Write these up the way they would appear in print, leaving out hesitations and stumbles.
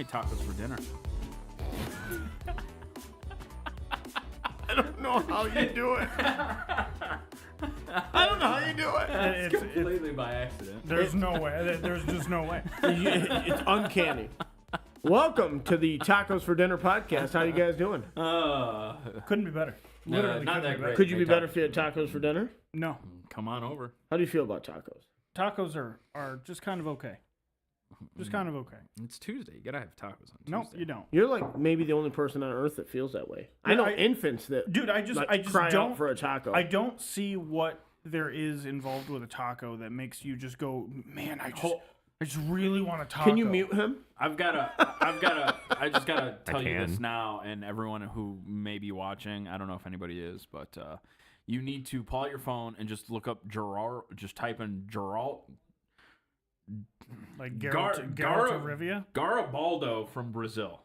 eat tacos for dinner. I don't know how you do it. I don't know how you do it. It's completely by accident. There's no way. There's just no way. It's uncanny. Welcome to the Tacos for Dinner podcast. How you guys doing? Couldn't be better. Literally not couldn't that be great. better. Could you be better if you had tacos for dinner? No. Come on over. How do you feel about tacos? Tacos are just kind of okay. Just kind of okay. It's Tuesday. You gotta have tacos on Tuesday. Nope, you don't. You're like maybe the only person on earth that feels that way. I know infants that Dude, I just cry don't out for a taco. I don't see what there is involved with a taco that makes you just go, man, I just really want a taco. Can you mute him? I just gotta tell you this now, and everyone who may be watching, I don't know if anybody is, but you need to pull out your phone and just look up Gerard. Just type in Gerard. Like Rivia? Garibaldo from Brazil.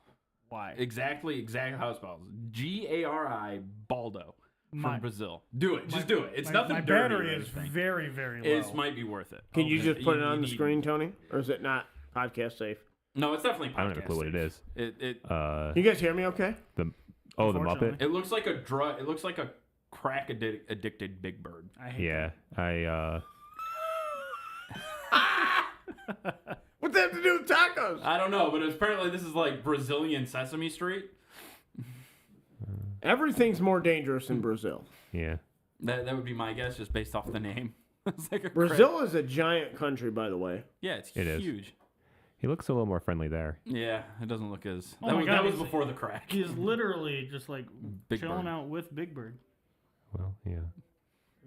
Why? Exactly how it's spelled. Gari Baldo from Brazil. Do it. Just do it. It's nothing My dirty. battery is very, very low. It might be worth it. Can you just put it on the screen, Tony? Or is it not podcast safe? No, it's definitely podcast. I don't have a clue what it is. You guys hear me okay? The Muppet? It looks like a drug. It looks like a crack addicted Big Bird. I hate What's that have to do with tacos? I don't know, but apparently this is like Brazilian Sesame Street. Everything's more dangerous in Brazil. Yeah. That would be my guess, just based off the name. It's like Brazil is a giant country, by the way. Yeah, it's It is. huge. He looks a little more friendly there. Yeah, it doesn't look as. Oh my God, that was he's- before the crack. He's literally just like Big chilling Bird. out with Big Bird. Well, yeah.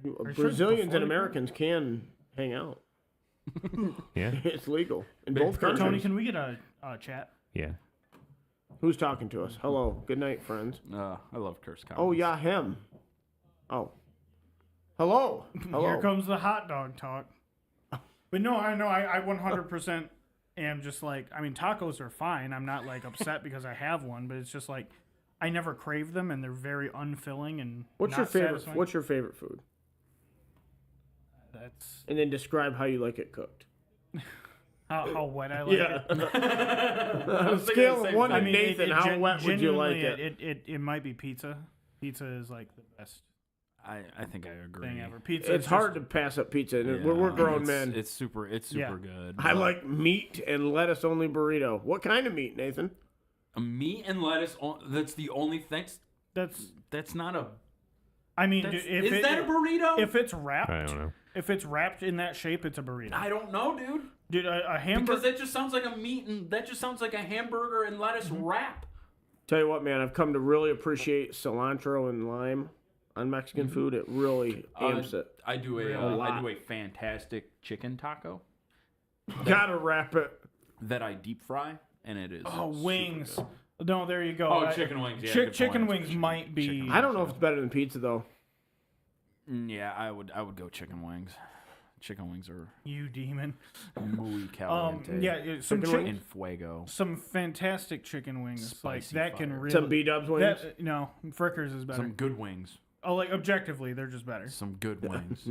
sure it's Brazilians before and the- Americans can hang out. Yeah? It's legal in Big both Bird. countries. Tony, can we get a chat? Yeah. Who's talking to us? Hello. Good night, friends. I love curse comments. Oh, yeah, him. Oh. Hello. Hello. Here comes the hot dog talk. But no, I know I 100% am just like, I mean, tacos are fine. I'm not like upset because I have one, but it's just like I never crave them and they're very unfilling and What's not your favorite? satisfying. What's your favorite food? That's And then describe how you like it cooked. how wet I like it. On a scale of 1 to Nathan, how wet would you like genuinely, it? It might be pizza. Pizza is like the best I think I agree. thing ever. Pizza. It's is hard just- to pass up pizza. Yeah, We're grown it's, men. It's super Yeah. good. I but like meat and lettuce only burrito. What kind of meat, Nathan? a meat and lettuce. That's the only thing. That's not a. I mean, That's, if is that a burrito? If it's wrapped, I don't know. if it's wrapped in that shape, it's a burrito. I don't know, dude. Dude, a hamburger. Because that just sounds like a meat and that just sounds like a hamburger and lettuce wrap. Tell you what, man, I've come to really appreciate cilantro and lime on Mexican food. It really amps it. I do lot. a fantastic chicken taco Gotta wrap it. that I deep fry, and it is. Oh, super wings. good. No, there you go. Oh, chicken wings. Yeah, good chicken point. wings might be. Chicken I don't know if it's better than pizza though. Yeah, I would go chicken wings. Chicken wings are You demon. muy caliente. Yeah, some Chicken in fuego. some fantastic chicken wings Spicy like that can fire. really. Some B-dubs wings. No, Frickers is better. Some good wings. Oh, like objectively, they're just better. Some good wings.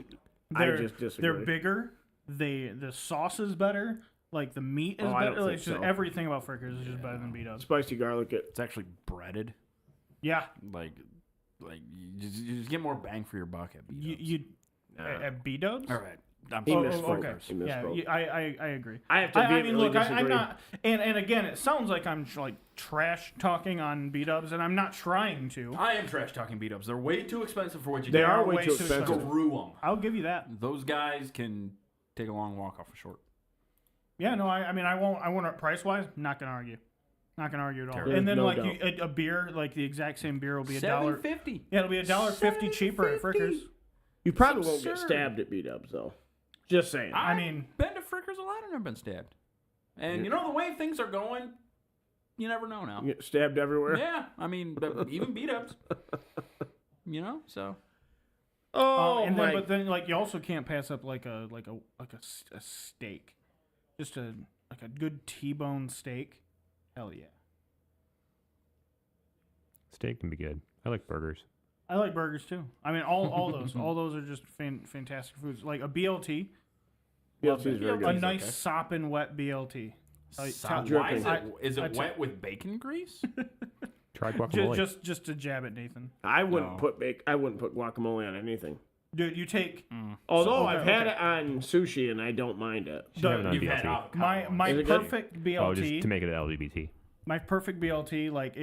I They're, just disagree. They're bigger. The sauce is better. Like the meat is Oh, I don't better. Like, think it's just so. everything about Frickers is just better than B-dubs. Spicy garlic it. It's actually breaded. Yeah, Like you just get more bang for your buck at B-dubs. you at B-dubs. All right. I'm He sorry. misspoke. Okay. He Yeah, misspoke. I agree. I have to I mean, vehemently look, I'm disagree. not, and again, it sounds like I'm like trash talking on B-dubs, and I'm not trying to. I am trash talking B-dubs. They're way too expensive for what you They get. are way way too too expensive. Screw them. I'll give you that. Those guys can take a long walk off a short. Yeah, no, I mean, I won't price wise. Not gonna argue. Not gonna argue at all. There's And then no like doubt. a beer, like the exact same beer will be $1. $7.50. Yeah, it'll be $1.50 cheaper at Frickers. You probably won't get absurd. stabbed at B-dubs though. Just saying. I mean, been to Frickers a lot and I've been stabbed. And you know the way things are going, you never know now. You get stabbed everywhere. Yeah, I mean even beat-ups. You know, so Oh and my! then, but then like you also can't pass up like a steak, just a good T-bone steak. Hell yeah. Steak can be good. I like burgers. I like burgers too. I mean, all those are just fantastic foods. Like a BLT, BLT is very a good. nice sopping wet BLT. Why is I- it? Is I it t- wet with bacon grease? Try guacamole. Just to jab at Nathan. I wouldn't No. put I wouldn't put guacamole on anything. Dude, you take Although okay, I've had okay. it on sushi and I don't mind it. Should have it on You've had BLT. avocado. my Is it good? perfect Oh, BLT. just to make it LGBT. My perfect BLT, like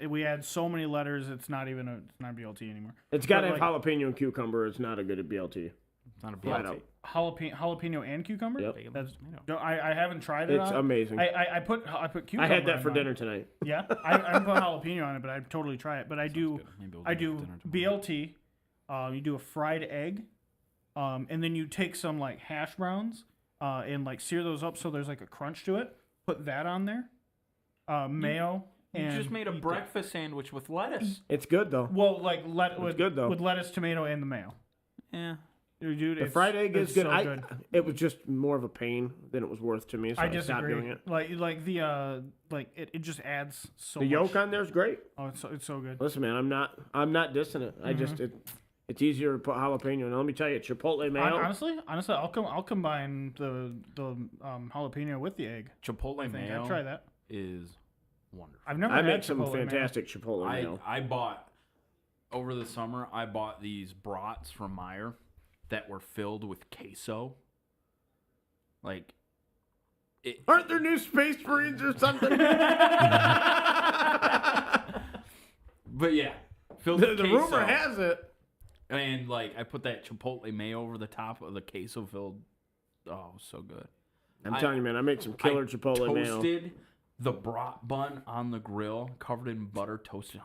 we add so many letters, it's not BLT anymore. It's got to But, have jalapeno and cucumber. It's not a good BLT. It's not a Flat BLT. out. Jalapeno and cucumber. Yep. Bacon, That's, tomato. no, I haven't tried it. It's on. amazing. I put cucumber. I had that on for mine. dinner tonight. Yeah, I haven't put jalapeno on it, but I'd totally try it. But I do good. Maybe we'll I do it do for dinner tomorrow. BLT. You do a fried egg, and then you take some like hash browns, and like sear those up so there's like a crunch to it. Put that on there. Mayo. You and just made a eat breakfast sandwich with lettuce. It's good though. Well, like with good, though. with lettuce, tomato, and the mayo. Yeah. Dude, The fried egg is good. So It was just more of a pain than it was worth to me, so I, I stopped doing disagree. it. Like the it just adds so The much. yolk on there is great. Oh, it's so good. Listen, man, I'm not dissing it. I just it's easier to put jalapeno. And let me tell you, chipotle mayo. Honestly, I'll combine the jalapeno with the egg. Chipotle I think mayo I'd try that. is wonderful. I've never I had make some Chipotle mayo. fantastic chipotle mayo. I bought over the summer. I bought these brats from Meijer that were filled with queso. Like, Aren't there new Space Marines or something? but yeah, filled the with queso. rumor has it. And like, I put that chipotle mayo over the top of the queso filled. Oh, so good. I'm telling you, man, I make some killer chipotle mayo. Toasted the brat bun on the grill, covered in butter, toasted.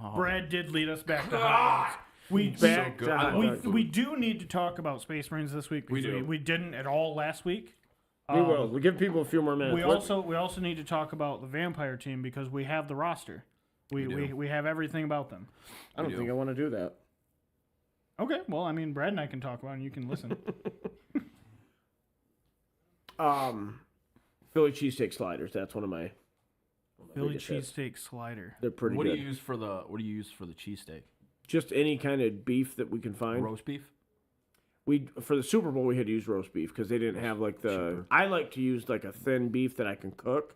Oh, Brad did lead us back to hot dogs. We Back good. to I hot love dogs. we do need to talk about Space Marines this week because We do. we didn't at all last week. We will. We'll give people a few more minutes. We also need to talk about the vampire team because we have the roster. We have everything about them. I don't think I want to do that. Okay, well, I mean, Brad and I can talk about it and you can listen. Philly cheesesteak sliders. That's one of my Philly biggest hits. cheesesteak slider. They're pretty what good. do you use for the cheesesteak? Just any kind of beef that we can find. Roast beef. We for the Super Bowl we had to use roast beef because they didn't have like the. Cheaper. I like to use like a thin beef that I can cook.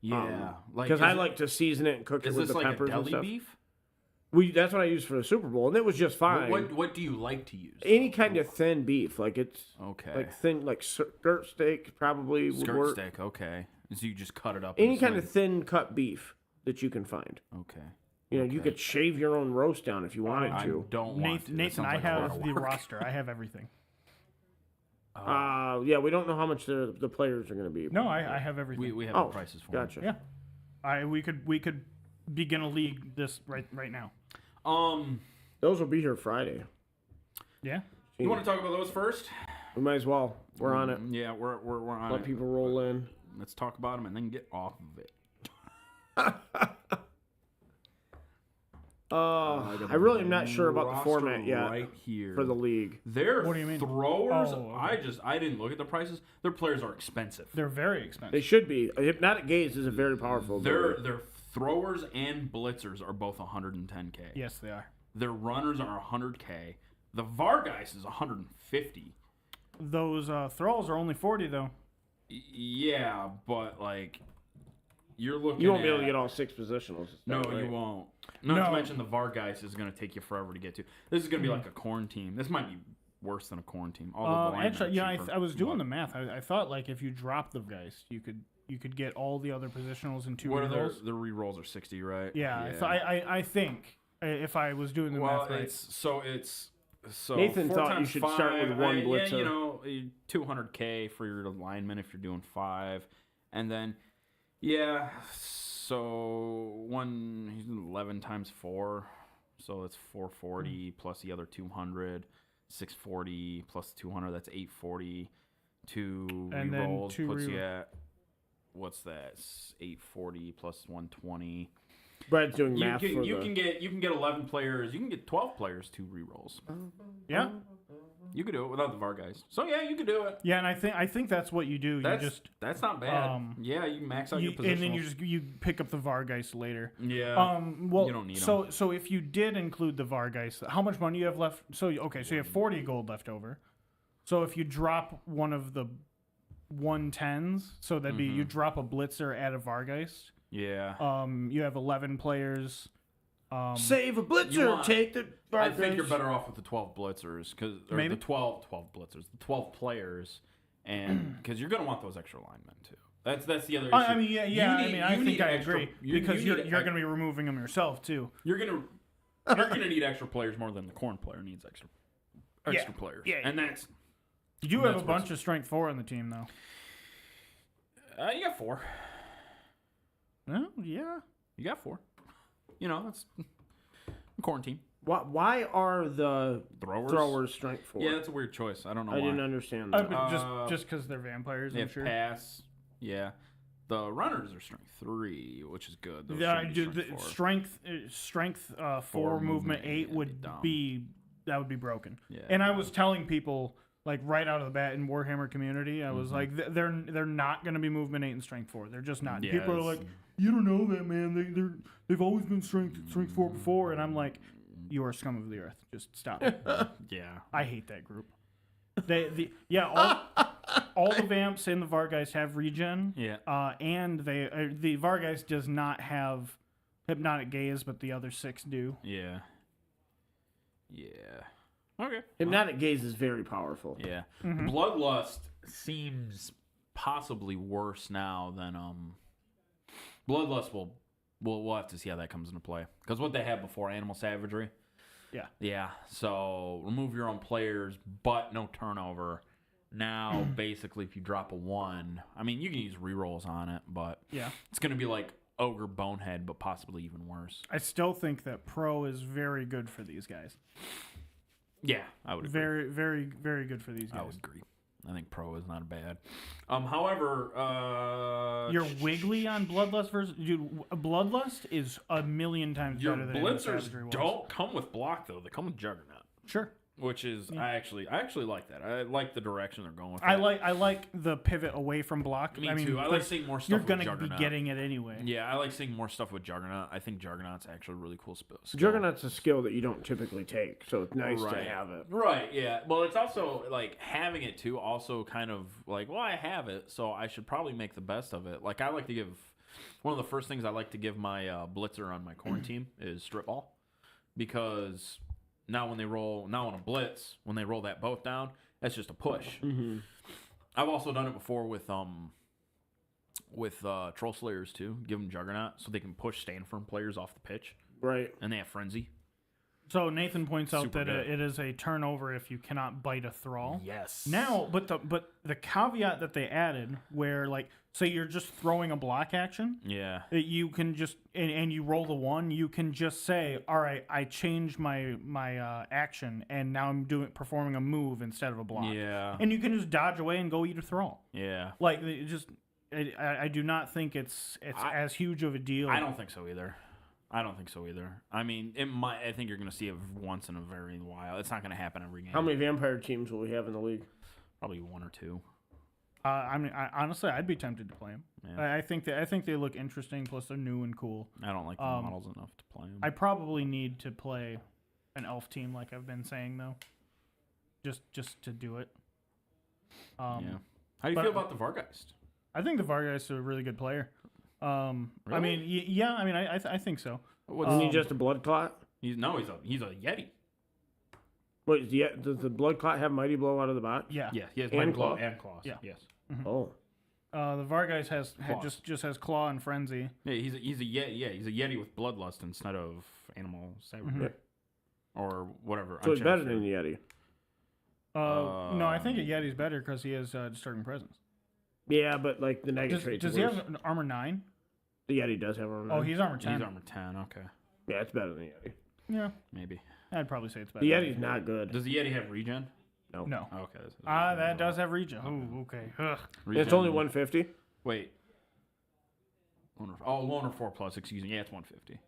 Yeah, Because I like to season it and cook it Is with this the like a peppers and deli stuff. beef? That's what I used for the Super Bowl, and it was just fine. What do you like to use? Any kind of thin beef, like it's Okay. like thin, like skirt steak probably would Skirt work. steak. Okay. So you just cut it up. Any into kind of slices. thin cut beef that you can find. Okay. You know, you Okay. could shave your own roast down if you wanted I to. don't want to. That Nathan, sounds I like a lot have of the work. roster. I have everything. Yeah, we don't know how much the players are going to be. No, I have everything. We have Oh, the prices for them. gotcha. Yeah, we could begin a league this right now. Those will be here Friday. Yeah. You want to talk about those first? We might as well. We're on it. Yeah, we're on Let it. people roll in. Let's talk about them and then get off of it. I really am not sure about the Roster format yet Right here for the league. Their What do you mean? throwers. Oh, okay. I didn't look at the prices. Their players are expensive. They're very expensive. They should be. Hypnotic Gaze is a very powerful ability. Their throwers and blitzers are both 110K. Yes, they are. Their runners are 100K. The Vargeist is 150. Those throws are only 40 though. Yeah, but like you're looking. You won't be able to at- get all 6 positionals. No, right? you won't. Not to No. mention the Vargeist is going to take you forever to get to. This is going to be like a corn team. This might be worse than a corn team. Although the linemen Actually, are yeah, cheaper, I was doing the but- math. I thought like if you drop the Geist, you could get all the other positionals in 2 What are rerolls. their re-rolls are 60, right? Yeah, I think if I was doing the Well, math right. it's so Nathan 4 thought you times should start with 5, one Yeah, blitzer. you know, 200K for your lineman if you're doing 5, and then so he's 11 times 4, so that's 440 plus the other 200, 640 plus 200, that's 840. 2 And then re-rolls 2 puts you re- at what's that? 840 plus 120. Brad's doing You math can, for you the... can get 11 players. You can get 12 players 2 re-rolls. Yeah, You could do it without the VAR guys. So yeah, you could do it. yeah, and I think that's what you do. That's not bad. Yeah, you max out your positions. and then you pick up the Vargeist later. yeah. Well, You don't need so if you did include the Vargeist, how much money you have left? So you have 40 gold left over. So if you drop one of the 110s. So that'd be you drop a Blitzer, add a Vargeist. Yeah. You have 11 players. Save a Blitzer, take the. I think you're better off with the 12 blitzers Maybe? the 12 blitzers, the 12 players, and because you're gonna want those extra linemen too. That's the other issue. I mean, I think I agree because you're need gonna be removing them yourself too. You're gonna need extra players more than the corn player needs extra players. Yeah. And that's You do have a bunch of strength 4 on the team though. you got 4. Well, yeah. You got 4. You know, that's quarantine. Why are the throwers strength 4? Yeah, that's a weird choice. I don't know why. I didn't understand that. Just because they're vampires, They I'm have sure. pass. Yeah. The runners are strength 3, which is good. Those Yeah, shouldn't be strength 4, movement 8 would be broken. Yeah. And I was telling people like right out of the bat in Warhammer community, I was like, they're not going to be movement 8 and strength 4. They're just not. Yeah, People are like, you don't know that, man. They've always been strength 4 before, and I'm like, you are scum of the earth. Just stop it. Yeah. I hate that group. All the Vamps and the Vargeist have regen. Yeah. And the Vargeist does not have hypnotic gaze, but the other 6 do. Yeah. Yeah. Okay. Hypnotic gaze is very powerful. Yeah. Bloodlust seems possibly worse now than Bloodlust we'll have to see how that comes into play. Because what they had before, animal savagery. Yeah. Yeah. So remove your own players, but no turnover. Now, basically, if you drop a 1, I mean, you can use rerolls on it, but Yeah. it's going to be like Ogre Bonehead, but possibly even worse. I still think that Pro is very good for these guys. Yeah, I would agree. Very, very, very good for these guys. I would agree. I think Pro is not bad. However, You're wiggly on Bloodlust versus dude. Bloodlust is a million times your better than Animal blitzers Savagery was. don't come with block though; they come with Juggernaut, Sure. which is I actually like that. I like the direction they're going with. I that. like the pivot away from block. Me I mean, too. I like seeing more stuff. You're with gonna be Juggernaut. getting it anyway. Yeah, I like seeing more stuff with Juggernaut. I think Juggernaut's actually a really cool skill. Juggernaut's a skill that you don't typically take, so it's nice Right. to have it. Right, yeah. Well, it's also, like, having it, too, also kind of, like, well, I have it, so I should probably make the best of it. Like, I like to give, one of the first things I like to give my blitzer on my corn team is strip ball. Because now on a blitz, when they roll that boat down, that's just a push. Mm-hmm. I've also done it before with Troll Slayers, too. Give them Juggernaut so they can push stand firm players off the pitch. Right. And they have Frenzy. So Nathan points out Super that good. it is a turnover if you cannot bite a thrall. Yes. Now, but the caveat that they added, where like say you're just throwing a block action, Yeah. that you can just and you roll the 1, you can just say, all right, I changed my action and now I'm performing a move instead of a block. Yeah. And you can just dodge away and go eat a thrall. Yeah. Like it just, I do not think it's as huge of a deal. I don't think so either. I mean, I think you're going to see it once in a very while. It's not going to happen every game. How many vampire teams will we have in the league? Probably 1 or 2. I mean, honestly, I'd be tempted to play them. Yeah. I think they look interesting. Plus, they're new and cool. I don't like the models enough to play them. I probably need to play an elf team, like I've been saying though, just to do it. Yeah. How do you feel about the Vargeist? I think the Vargeist is a really good player. I Really? mean, yeah. I mean, I think so. Isn't he just a blood clot? He's a Yeti. Wait, does the blood clot have mighty blow out of the box? Yeah. Yeah, he has And Mighty Blow claw. and claws. Yeah. Yes. Oh. The Vargeist Claws. just has claw and frenzy. Yeah, he's a Yeti. Yeah, he's a Yeti with bloodlust instead of animal savagery. Yeah. Or whatever. So he's better than the Yeti. No, I think a Yeti's better because he has disturbing presence. Yeah, but like the negative Does, traits. does he have an armor 9? The Yeti does have armor. Oh, he's armor 10. He's armor 10. Okay, Yeah, it's better than the Yeti. Yeah, maybe. I'd probably say it's better. The Yeti's not good. Does the Yeti have regen? No. No. Oh, okay. That does have regen. Oh, okay. Ugh. It's only 150. Wait. Loner 4+. Excuse me. Yeah, it's 150.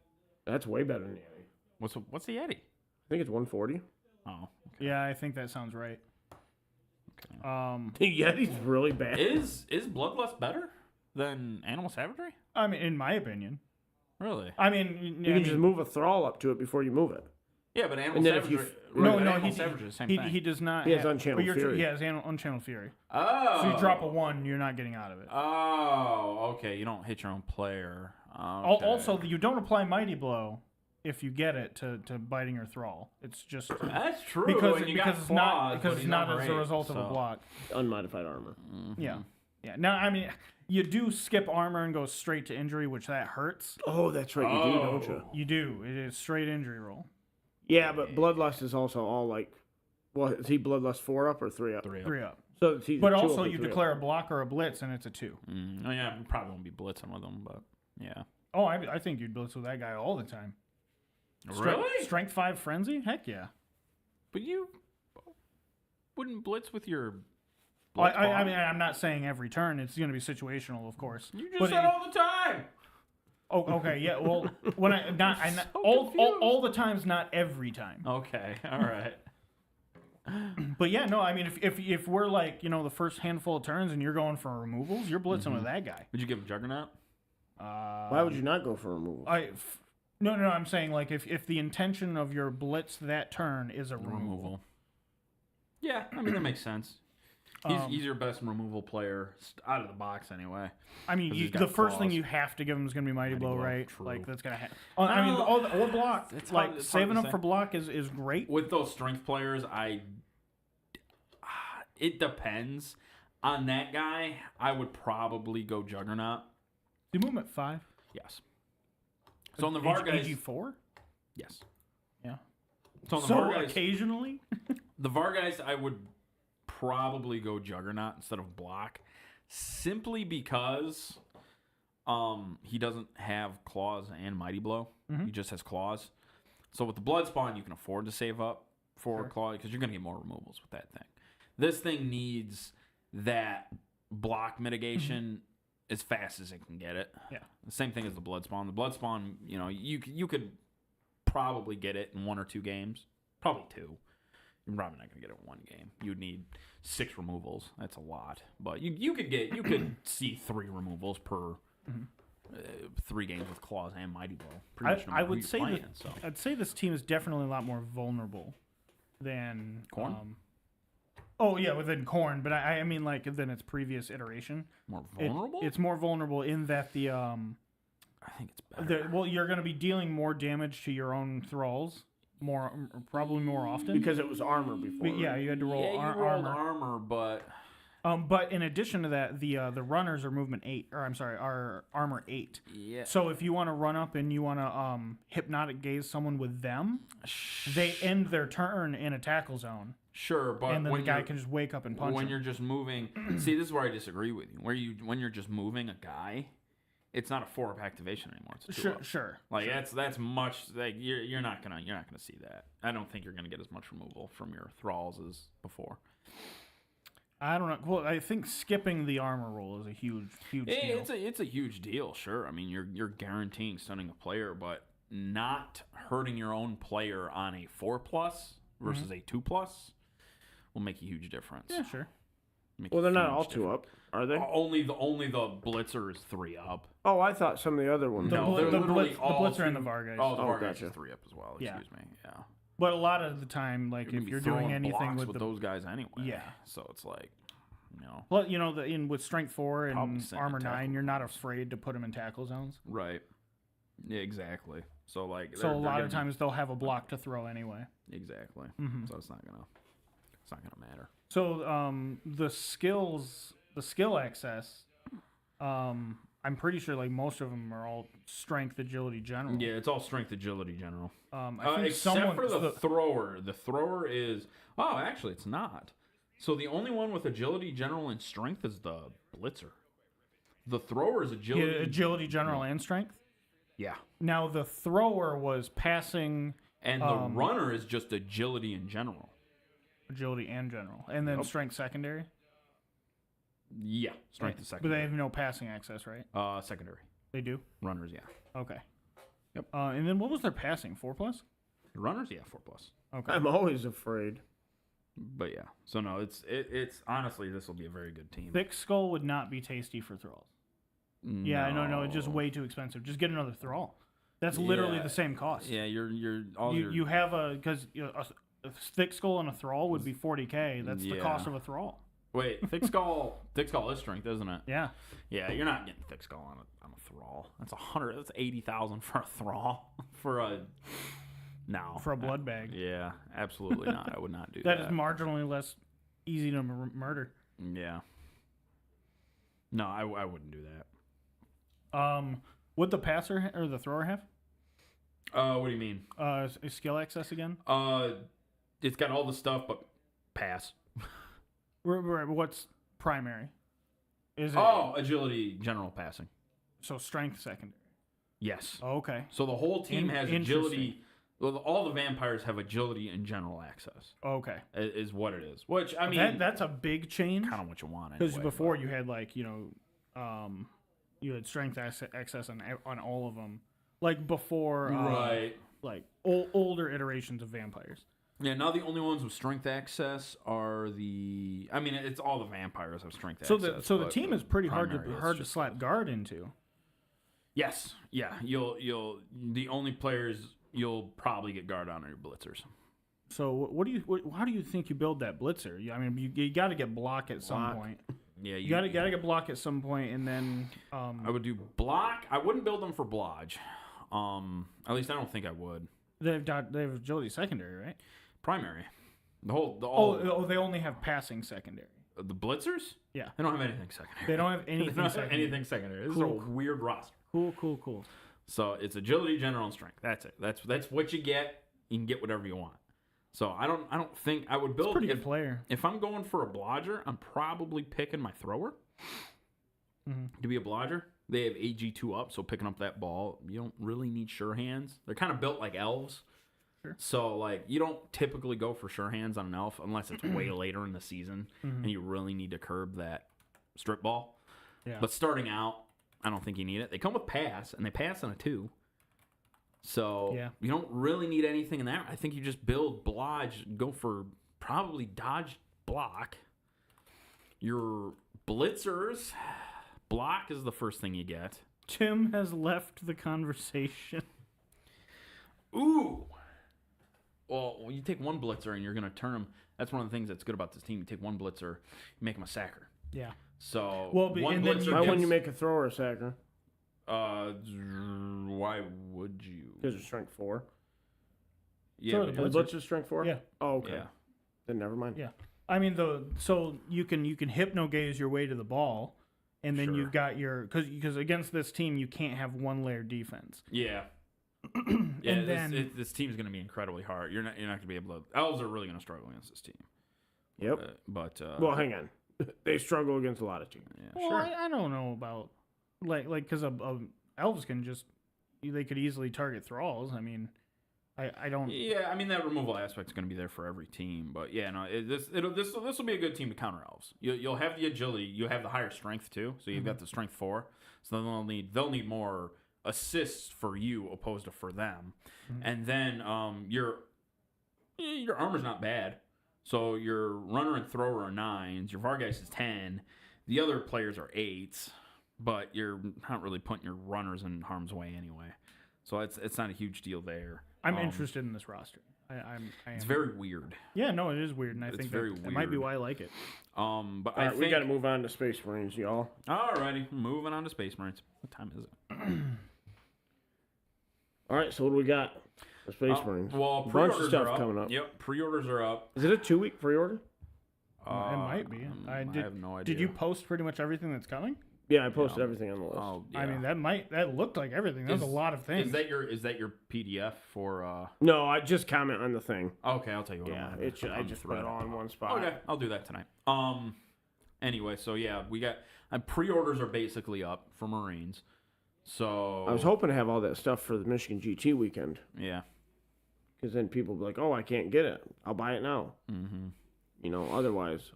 That's way better than the Yeti. What's the Yeti? I think it's 140. Oh. Okay. Yeah, I think that sounds right. Okay. The Yeti's really bad. Is Bloodlust better than animal savagery? I mean, in my opinion. Really? I mean, You can just move a thrall up to it before you move it. Yeah, but Animal And then if Savage. you- No, Animal Savage is the same thing. he does not. He has have, Unchanneled but you're- Fury. He has Unchanneled Fury. Oh. So you drop a 1, you're not getting out of it. Oh, okay. You don't hit your own player. Okay. Also, you don't apply Mighty Blow if you get it to biting or thrall. It's just That's true. because and you got it's claws, not but he's as number a 8, result of a block. Unmodified armor. Yeah. Now, I mean, you do skip armor and go straight to injury, which that hurts. Oh, that's right. You do, don't you? You do. It is straight injury roll. Yeah, but Bloodlust is also all like, well, is he Bloodlust 4 up or 3 up? 3 up. So it's either But 2 up also, or you 3 up. declare a block or a blitz, and it's a 2. Oh yeah, we probably won't be blitzing with him, but yeah. Oh, I think you'd blitz with that guy all the time. Really? Strength 5 frenzy? Heck yeah. But you wouldn't blitz with your. I mean, I'm not saying every turn. It's going to be situational, of course. You just But said all the time. Oh, okay, yeah. Well, when all the times, not every time. Okay, all right. But yeah, no. I mean, if we're like the first handful of turns and you're going for removals, you're blitzing with that guy. Would you give him Juggernaut? Why would you not go for removal? No. I'm saying like if the intention of your blitz that turn is a removal. Yeah, I mean that makes sense. He's your best removal player out of the box anyway. I mean, 'Cause he's the got first thing claws. you have to give him is going to be Mighty Blow, right? true. Like that's going to happen. I mean, or block. It's like hard- it's hard saving to up say. for block is great. With those strength players, it depends. On that guy, I would probably go Juggernaut. Do you move him at 5? Yes. So on the VAR guys, AG4? yes. Yeah. So on the So VAR guys, occasionally? the VAR guys, I would probably go Juggernaut instead of block, simply because he doesn't have claws and Mighty Blow. He just has claws. So with the Blood Spawn, you can afford to save up for claw because you're going to get more removals with that thing. This thing needs that block mitigation as fast as it can get it. Yeah. The same thing as the Blood Spawn. The Blood Spawn, you could probably get it in 1 or 2 games. Probably 2. You're probably not going to get it in 1 game. You'd need 6 removals. That's a lot. But you could see 3 removals per 3 games with claws and Mighty Blow. Pretty much no I matter who would you're say playing, that so. I'd say this team is definitely a lot more vulnerable than Corn? Within Corn, but I mean like than its previous iteration. More vulnerable? It's more vulnerable in that I think it's better. you're going to be dealing more damage to your own thralls probably more often. Because it was armor before. But yeah, you had to roll you rolled armor. armor, but But in addition to that, the runners are movement 8, or I'm sorry, are armor 8. yeah. So if you want to run up and you want to hypnotic gaze someone with them, they end their turn in a tackle zone, Sure, but and then the when guy you're- can just wake up and punch when him. you're just moving, see, this is where I disagree with you. When you're just moving a guy, it's not a 4-up activation anymore. It's a 2-up. Sure. Like that's much like you're not gonna see that. I don't think you're gonna get as much removal from your thralls as before. I don't know. Well, I think skipping the armor roll is a huge deal. It's a huge deal. Sure, I mean you're guaranteeing stunning a player, but not hurting your own player on a 4+ versus a 2+ will make a huge difference. Yeah, sure. Well, they're not all 2 up, are they? Only the blitzer is 3 up. Oh, I thought some of the other ones. No, the they're literally blitzer all and the 2 VAR guys. Oh, the VAR guys gotcha. is 3 up as well. Yeah. Excuse me. Yeah. But a lot of the time, like You're gonna if be you're doing throwing anything blocks with the those guys anyway. Yeah. So it's like, well, with strength 4 Probably and send armor a tackle 9, you're not afraid to put them in tackle zones. right. Yeah, exactly. So like, So a lot of times they'll have a block to throw anyway. exactly. So it's not gonna matter. So the skill access, I'm pretty sure like most of them are all strength, agility, general. Yeah, it's all strength, agility, general. I think Except for the thrower. The thrower is. Oh, actually, it's not. So the only one with agility, general, and strength is the blitzer. The thrower is agility. General, and strength. Yeah. Now the thrower was passing, And the runner is just agility in general. agility, and general, and then strength secondary. Yeah, strength is But secondary. they have no passing access, right? Secondary. They do. Runners, yeah. Okay. Yep. And then what was their passing? 4+? Runners, yeah, 4+. Okay. I'm always afraid. But yeah, so no, it's honestly this will be a very good team. Thick skull would not be tasty for thralls. Yeah, no, it's just way too expensive. Just get another thrall. That's literally the same cost. Yeah, You have because a thick skull and a thrall would be $40K. That's the cost of a thrall. Wait, thick skull is strength, isn't it? Yeah. Yeah, you're not getting thick skull on a thrall. That's That's 80,000 for a thrall for a blood bag. Yeah, absolutely not. I would not do that. That is marginally less easy to murder. Yeah. No, I wouldn't do that. Would the passer or the thrower have? What do you mean? Skill access again? It's got all the stuff, but pass. What's primary? Is it agility, general passing. So strength secondary. Yes. Oh, okay. So the whole team has agility. Well, all the vampires have agility and general access. Okay. Is what it is. Which I mean, that's a big change. Kind of what you want. Because before you had you had strength access on all of them, like before, right? Like older iterations of vampires. Yeah, now the only ones with strength access are it's all the vampires have strength so access. So the team is pretty hard to slap guard into. Yes, yeah. The only players you'll probably get guard on are your blitzers. So how do you think you build that blitzer? I mean, you got to get block at some point. Yeah, you got to get block at some point, and then I would do block. I wouldn't build them for blodge. At least I don't think I would. They have agility secondary, right? Primary. They only have passing secondary. The blitzers? Yeah. They don't have anything secondary. They don't have anything they don't secondary. have anything secondary. This is a weird roster. Cool. So it's agility, general, and strength. That's it. That's what you get. You can get whatever you want. So I don't think I would build. It's a pretty good player. If I'm going for a blodger, I'm probably picking my thrower to be a blodger. They have AG2 up, so picking up that ball, you don't really need sure hands. They're kind of built like elves. Sure. So, you don't typically go for sure hands on an elf unless it's way later in the season and you really need to curb that strip ball. Yeah. But starting out, I don't think you need it. They come with pass, and they pass on a 2. So, you don't really need anything in that. I think you just build blodge, go for probably dodge block. Your blitzers, block is the first thing you get. Tim has left the conversation. Ooh. Well, you take one blitzer and you're going to turn him. That's one of the things that's good about this team. You take one blitzer, you make him a sacker. Yeah. So, one blitzer. Why wouldn't you make a thrower a sacker? Why would you? Because it's strength 4. Yeah. The blitzer's strength 4? Yeah. Oh, okay. Yeah. Then never mind. Yeah. I mean, so you can hypno-gaze your way to the ball, and then you've got your... Because against this team, you can't have one-layer defense. Yeah. Yeah, and then this team's going to be incredibly hard. You're not going to be able to. Elves are really going to struggle against this team. Yep. Well, hang on. They struggle against a lot of teams. Yeah, well, sure. I don't know about because elves can just they could easily target thralls. I mean, I don't. Yeah, I mean that removal aspect's going to be there for every team, but yeah, no, this will be a good team to counter elves. You'll have the agility, you have the higher strength too, so you've got the strength 4. So they'll need more assists for you opposed to for them, and then your armor's not bad. So your runner and thrower are 9s, your Vargeist is 10, the other players are 8s, but you're not really putting your runners in harm's way anyway. So it's not a huge deal there. I'm interested in this roster. It's very weird. Yeah, no, it is weird, and I think very weird. It might be why I like it. But all right, we got to move on to Space Marines, y'all. Alrighty, moving on to Space Marines. What time is it? All right, so what do we got? The Space Marines. Well, bunch of pre-orders stuff are up. coming up. Yep, pre-orders are up. Is it a 2-week pre-order? It might be. I have no idea. Did you post pretty much everything that's coming? Yeah, I posted everything on the list. Oh, yeah. I mean, that looked like everything. That was a lot of things. Is that your PDF for? No, I just comment on the thing. Okay, I'll tell you what. Yeah, I just put it all in one spot. Okay, I'll do that tonight. Anyway, so yeah, we got pre-orders are basically up for Marines. So I was hoping to have all that stuff for the Michigan GT weekend. Yeah. Because then people will be like, "Oh, I can't get it. I'll buy it now." Mm-hmm. Otherwise.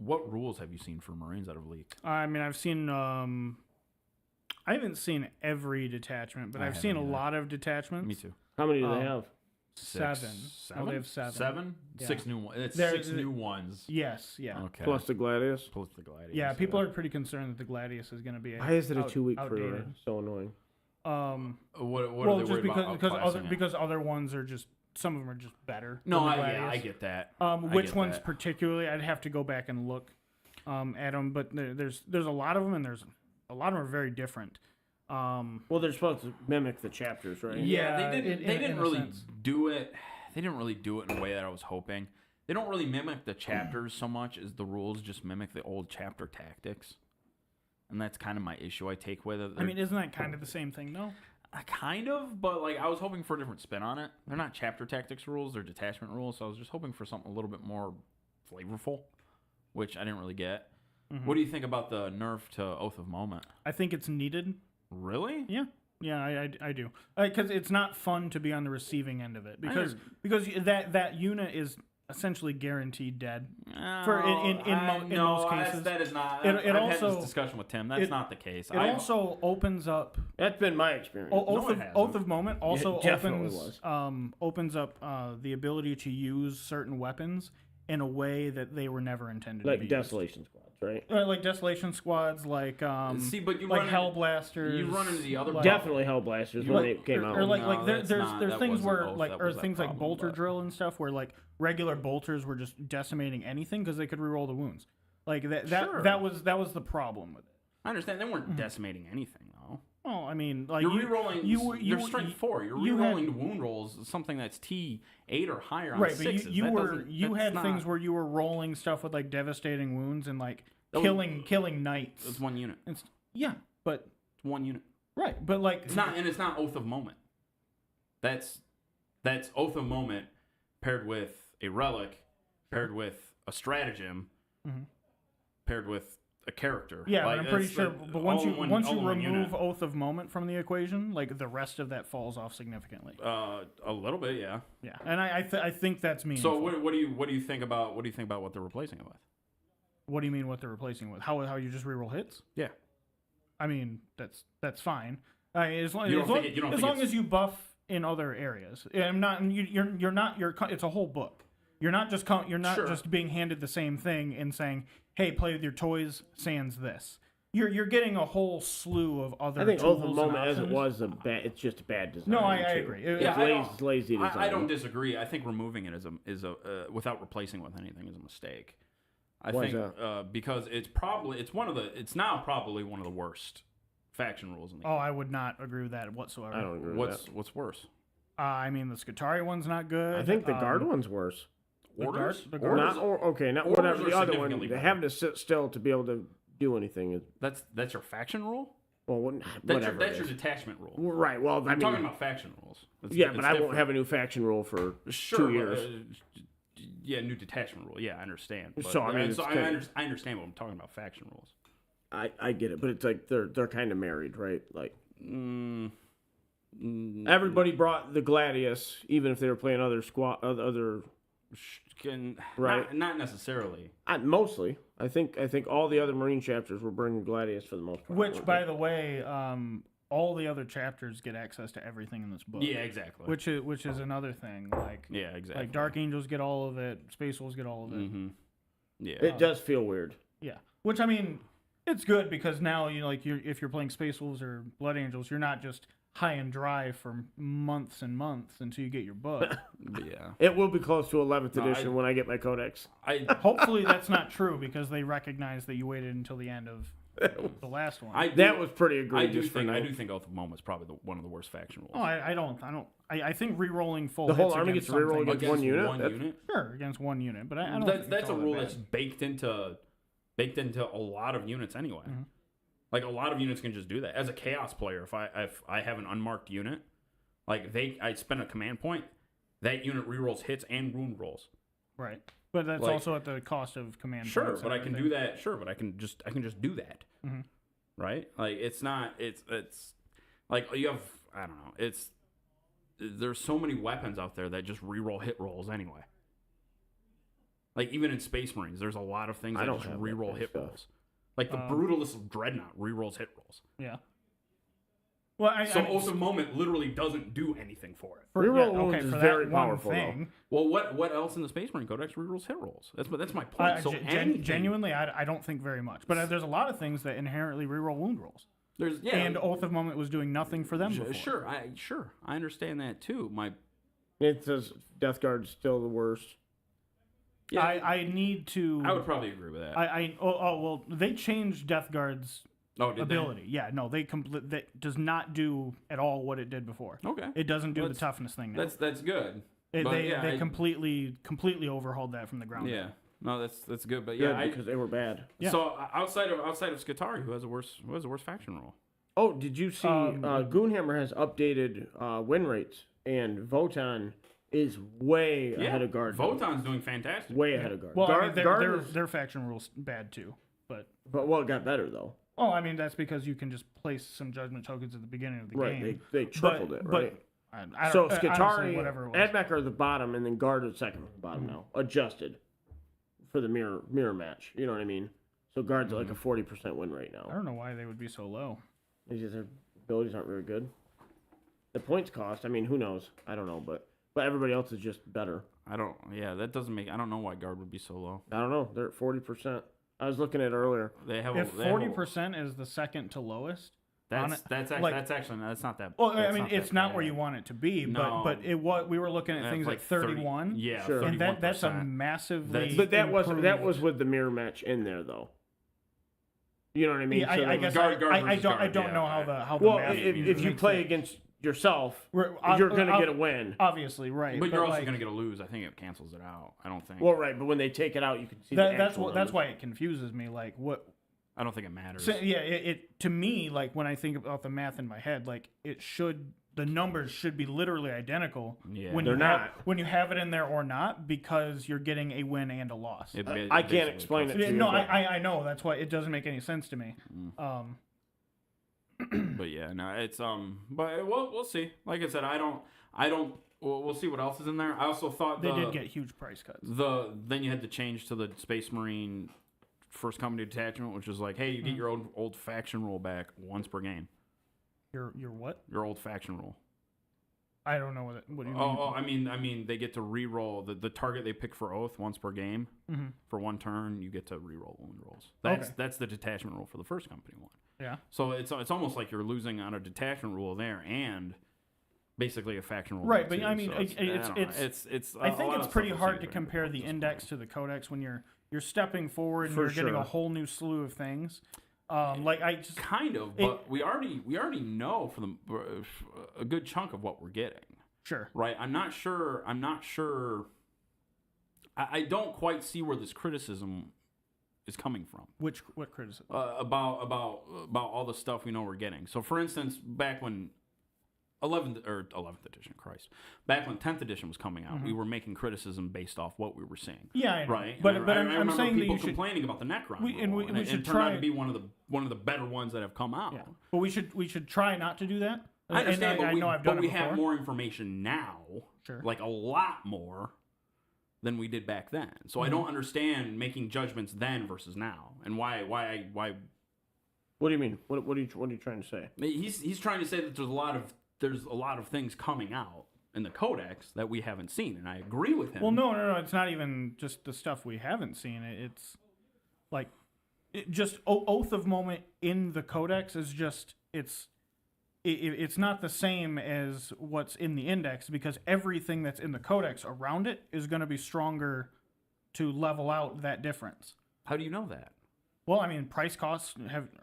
What rules have you seen for Marines that have leaked? I mean, I've seen. I haven't seen every detachment, but I've seen a lot of detachments. Me too. How many do they have? 7. Oh, they have 7. 7? Yeah. 6 new ones. It's There- 6 new ones. Yes, yeah. Okay. Plus the Gladius. Plus the Gladius. Yeah, people are pretty concerned that the Gladius is going to be Why is it a 2-week outdated. pre-order? So annoying. What Well, are they just worried about outclassing it? because other ones are just, some of them are just better. No, than the I Gladius. get that. Which get ones that. particularly? I'd have to go back and look at them, but there's a lot of them, and there's a lot of them are very different. Well, they're supposed to mimic the chapters, right? Yeah, they didn't. in They didn't a really sense. do it. They didn't really do it in a way that I was hoping. They don't really mimic the chapters so much as the rules just mimic the old chapter tactics, and that's kind of my issue. I take with it. I mean, isn't that kind of the same thing, though? Kind of, but like I was hoping for a different spin on it. They're not chapter tactics rules; they're detachment rules. So I was just hoping for something a little bit more flavorful, which I didn't really get. Mm-hmm. What do you think about the nerf to Oath of Moment? I think it's needed. Really? Yeah, I do. Because it's not fun to be on the receiving end of it. Because heard- that unit is essentially guaranteed dead. No, most cases. that is not. It I've had also- this discussion with Tim. That's not the case. It also opens up. That's been my experience. Oath of Moment also It definitely opens up the ability to use certain weapons in a way that they were never intended to Like be Desolation Squads, right? used. Like Desolation Squads, like See, but you like run Hell into- Blasters. you run into the other like, Definitely Hellblasters when they came out. Or like, No, like that's there's not- there's that things wasn't where Oath, like that or was that things like problem, bolter but- drill and stuff where like regular bolters were just decimating anything because they could reroll the wounds. Like Sure. that was the problem with it. I understand they weren't decimating anything though. Well, I mean, like You're rerolling. You're you- strength 4. You're you had- rerolling wound rolls. Something that's T8 or higher on right, but sixes. you That were doesn't- you that's had not- things where you were rolling stuff with like devastating wounds and like That was- killing knights. It's one unit. Yeah, but It's one unit. right, but like It's not, and it's not Oath of Moment. That's Oath of Moment paired with a relic, paired with a stratagem, paired with a character. yeah, Like, but I'm pretty that's- sure. that- But once all you in one- once all you in one remove unit. Oath of Moment from the equation, like the rest of that falls off significantly. A little bit, yeah. Yeah, and I think that's meaningful. So what do you think about what they're replacing it with? What do you mean what they're replacing with? How you just reroll hits? Yeah. I mean that's fine. I mean, as long You don't as, think long, it- you don't as, think long it's- as you buff in other areas. I'm not. You're not. It's a whole book. You're not just. You're not Sure. just being handed the same thing and saying, "Hey, play with your toys." Sans this. You're getting a whole slew of other. I think tools Oath of and Moment as it options. was it's just a bad design. No, I too. agree. It's Yeah, lazy design. I don't disagree. I think removing it is a without replacing it with anything is a mistake. I Why is think because it's now probably one of the worst faction rules in the Oh, I would not agree with that whatsoever. I don't agree with that. What's worse? I mean, the Skitarii one's not good. I think the guard one's worse. Orders? the guard- Not Orders whatever are the other one. significantly better. Having to sit still to be able to do anything is That's your faction rule? whatever. That's it your is. detachment rule. Right. Well, I I'm talking mean, about faction rules. yeah, but I won't have a new faction rule for sure, 2 years. New detachment rule. Yeah, I understand. But, So, I mean, it's I understand what I'm talking about. Faction rules. I get it, but it's like they're kind of married, right? Like everybody brought the Gladius, even if they were playing other other. Right. Not necessarily. Mostly, I think all the other Marine chapters were bringing Gladius for the most part. Which, by the way, all the other chapters get access to everything in this book. Yeah, exactly. Which is another thing. Like yeah, exactly. like Dark Angels get all of it. Space Wolves get all of it. Mm-hmm. Yeah. It does feel weird. Yeah. Which I mean, it's good because now if you're playing Space Wolves or Blood Angels, you're not just high and dry for months and months until you get your book. Yeah. It will be close to 11th No, edition when I get my codex. Hopefully that's not true because they recognize that you waited until the end of the last one. That was pretty egregious. I do think Oath of Moment is probably one of the worst faction rules. Oh, I think re-rolling full The whole hits army against gets re-rolled something- against one unit? unit. Sure, against one unit, but I don't. think That's it's a all that rule bad. that's baked into a lot of units anyway. Mm-hmm. Like a lot of units can just do that. As a chaos player, if I have an unmarked unit, like I spend a command point, that unit rerolls hits and wound rolls. Right, but that's Like- also at the cost of command. Sure, points but and I can do everything. that. Sure, but I can just do that. Mhm. Right? Like it's not. It's like you have. I don't know. There's so many weapons out there that just reroll hit rolls anyway. Like even in Space Marines, there's a lot of things I that don't just have that reroll kind of hit stuff. rolls. Like the Brutalist Dreadnought rerolls hit rolls. Yeah. Well, Oath of Moment literally doesn't do anything for it. Reroll wounds is very powerful, though. Well, what else in the Space Marine Codex rerolls hit rolls? That's my point. Genuinely, I don't think very much. But there's a lot of things that inherently reroll wound rolls. And Oath of Moment was doing nothing for them before. Sure, I understand that too. It says Death Guard's still the worst. Yeah, I need to. I would probably agree with that. Well, they changed Death Guard's ability. Yeah, no, that does not do at all what it did before. Okay, it doesn't do the toughness thing now. That's good. They completely overhauled that from the ground. Yeah, no, that's good. But because they were bad. Yeah. So outside of Skitarii, who has a worse faction role? Oh, did you see Goonhammer has updated win rates, and Votan is way ahead of Guard. Votan's doing fantastic. Way ahead of Guard. Well, their faction rules bad too, but it got better though. Oh, I mean that's because you can just place some judgment tokens at the beginning of the game. Right, they tripled it, right? So Skitarii, Admech are the bottom, and then Guard is second from the bottom now, adjusted for the mirror match. You know what I mean? So Guard's like a 40% win rate now. I don't know why they would be so low. Because their abilities aren't very good. The points cost, I mean, who knows? I don't know, but everybody else is just better. That doesn't make. I don't know why Guard would be so low. I don't know. They're at 40%. I was looking at it earlier. If 40% is the second to lowest, that's not that. Well, I mean, it's not where you want it to be, but we were looking at things like 31. Yeah, sure. And that's a massively. But that was with the mirror match in there though. You know what I mean? Yeah, I guess I don't know how the well, if you play against yourself, you're gonna get a win. Obviously, right. But you're also gonna get a lose. I think it cancels it out. I don't think. Well, right, but when they take it out, you can see that's why it confuses me. Like what? I don't think it matters. So, yeah, it to me, like when I think about the math in my head, like the numbers should be literally identical. Yeah, when when you have it in there or not, because you're getting a win and a loss. I can't explain it to you. No, I know. That's why it doesn't make any sense to me. But yeah, no, it's but we'll see. Like I said, I don't. We'll see what else is in there. I also thought they did get huge price cuts. Then you had to change to the Space Marine First Company Detachment, which is like, hey, you get your old faction roll back once per game. Your what? Your old faction roll. I don't know what do you mean? Oh, I mean, they get to re-roll the target they pick for Oath once per game. Mm-hmm. For one turn, you get to re-roll wound rolls. That's the detachment roll for the First Company one. Yeah. So it's almost like you're losing on a detachment rule there and basically a faction roll. Right, but too. I mean, so it's. I think it's pretty hard to compare the index to the codex when you're stepping forward and you're getting a whole new slew of things. Like I just but we already know for a good chunk of what we're getting. Sure. Right. I'm not sure. I don't quite see where this criticism is coming from. What criticism? About all the stuff we know we're getting. So, for instance, back when 11th edition, back when 10th edition was coming out, we were making criticism based off what we were seeing. Yeah, I know. Right. But I I'm remember saying people that you complaining about the Necron, we should turned out to be one of the better ones that have come out. Yeah. But we should try not to do that. I understand, but we have more information now. Sure. Like a lot more than we did back then. So I don't understand making judgments then versus now, and why. What do you mean? What are you trying to say? He's trying to say that there's a lot of things coming out in the Codex that we haven't seen, and I agree with him. Well, no, it's not even just the stuff we haven't seen. It's like just Oath of Moment in the Codex is just it's not the same as what's in the Index, because everything that's in the Codex around it is going to be stronger to level out that difference. How do you know that? Well, I mean, price costs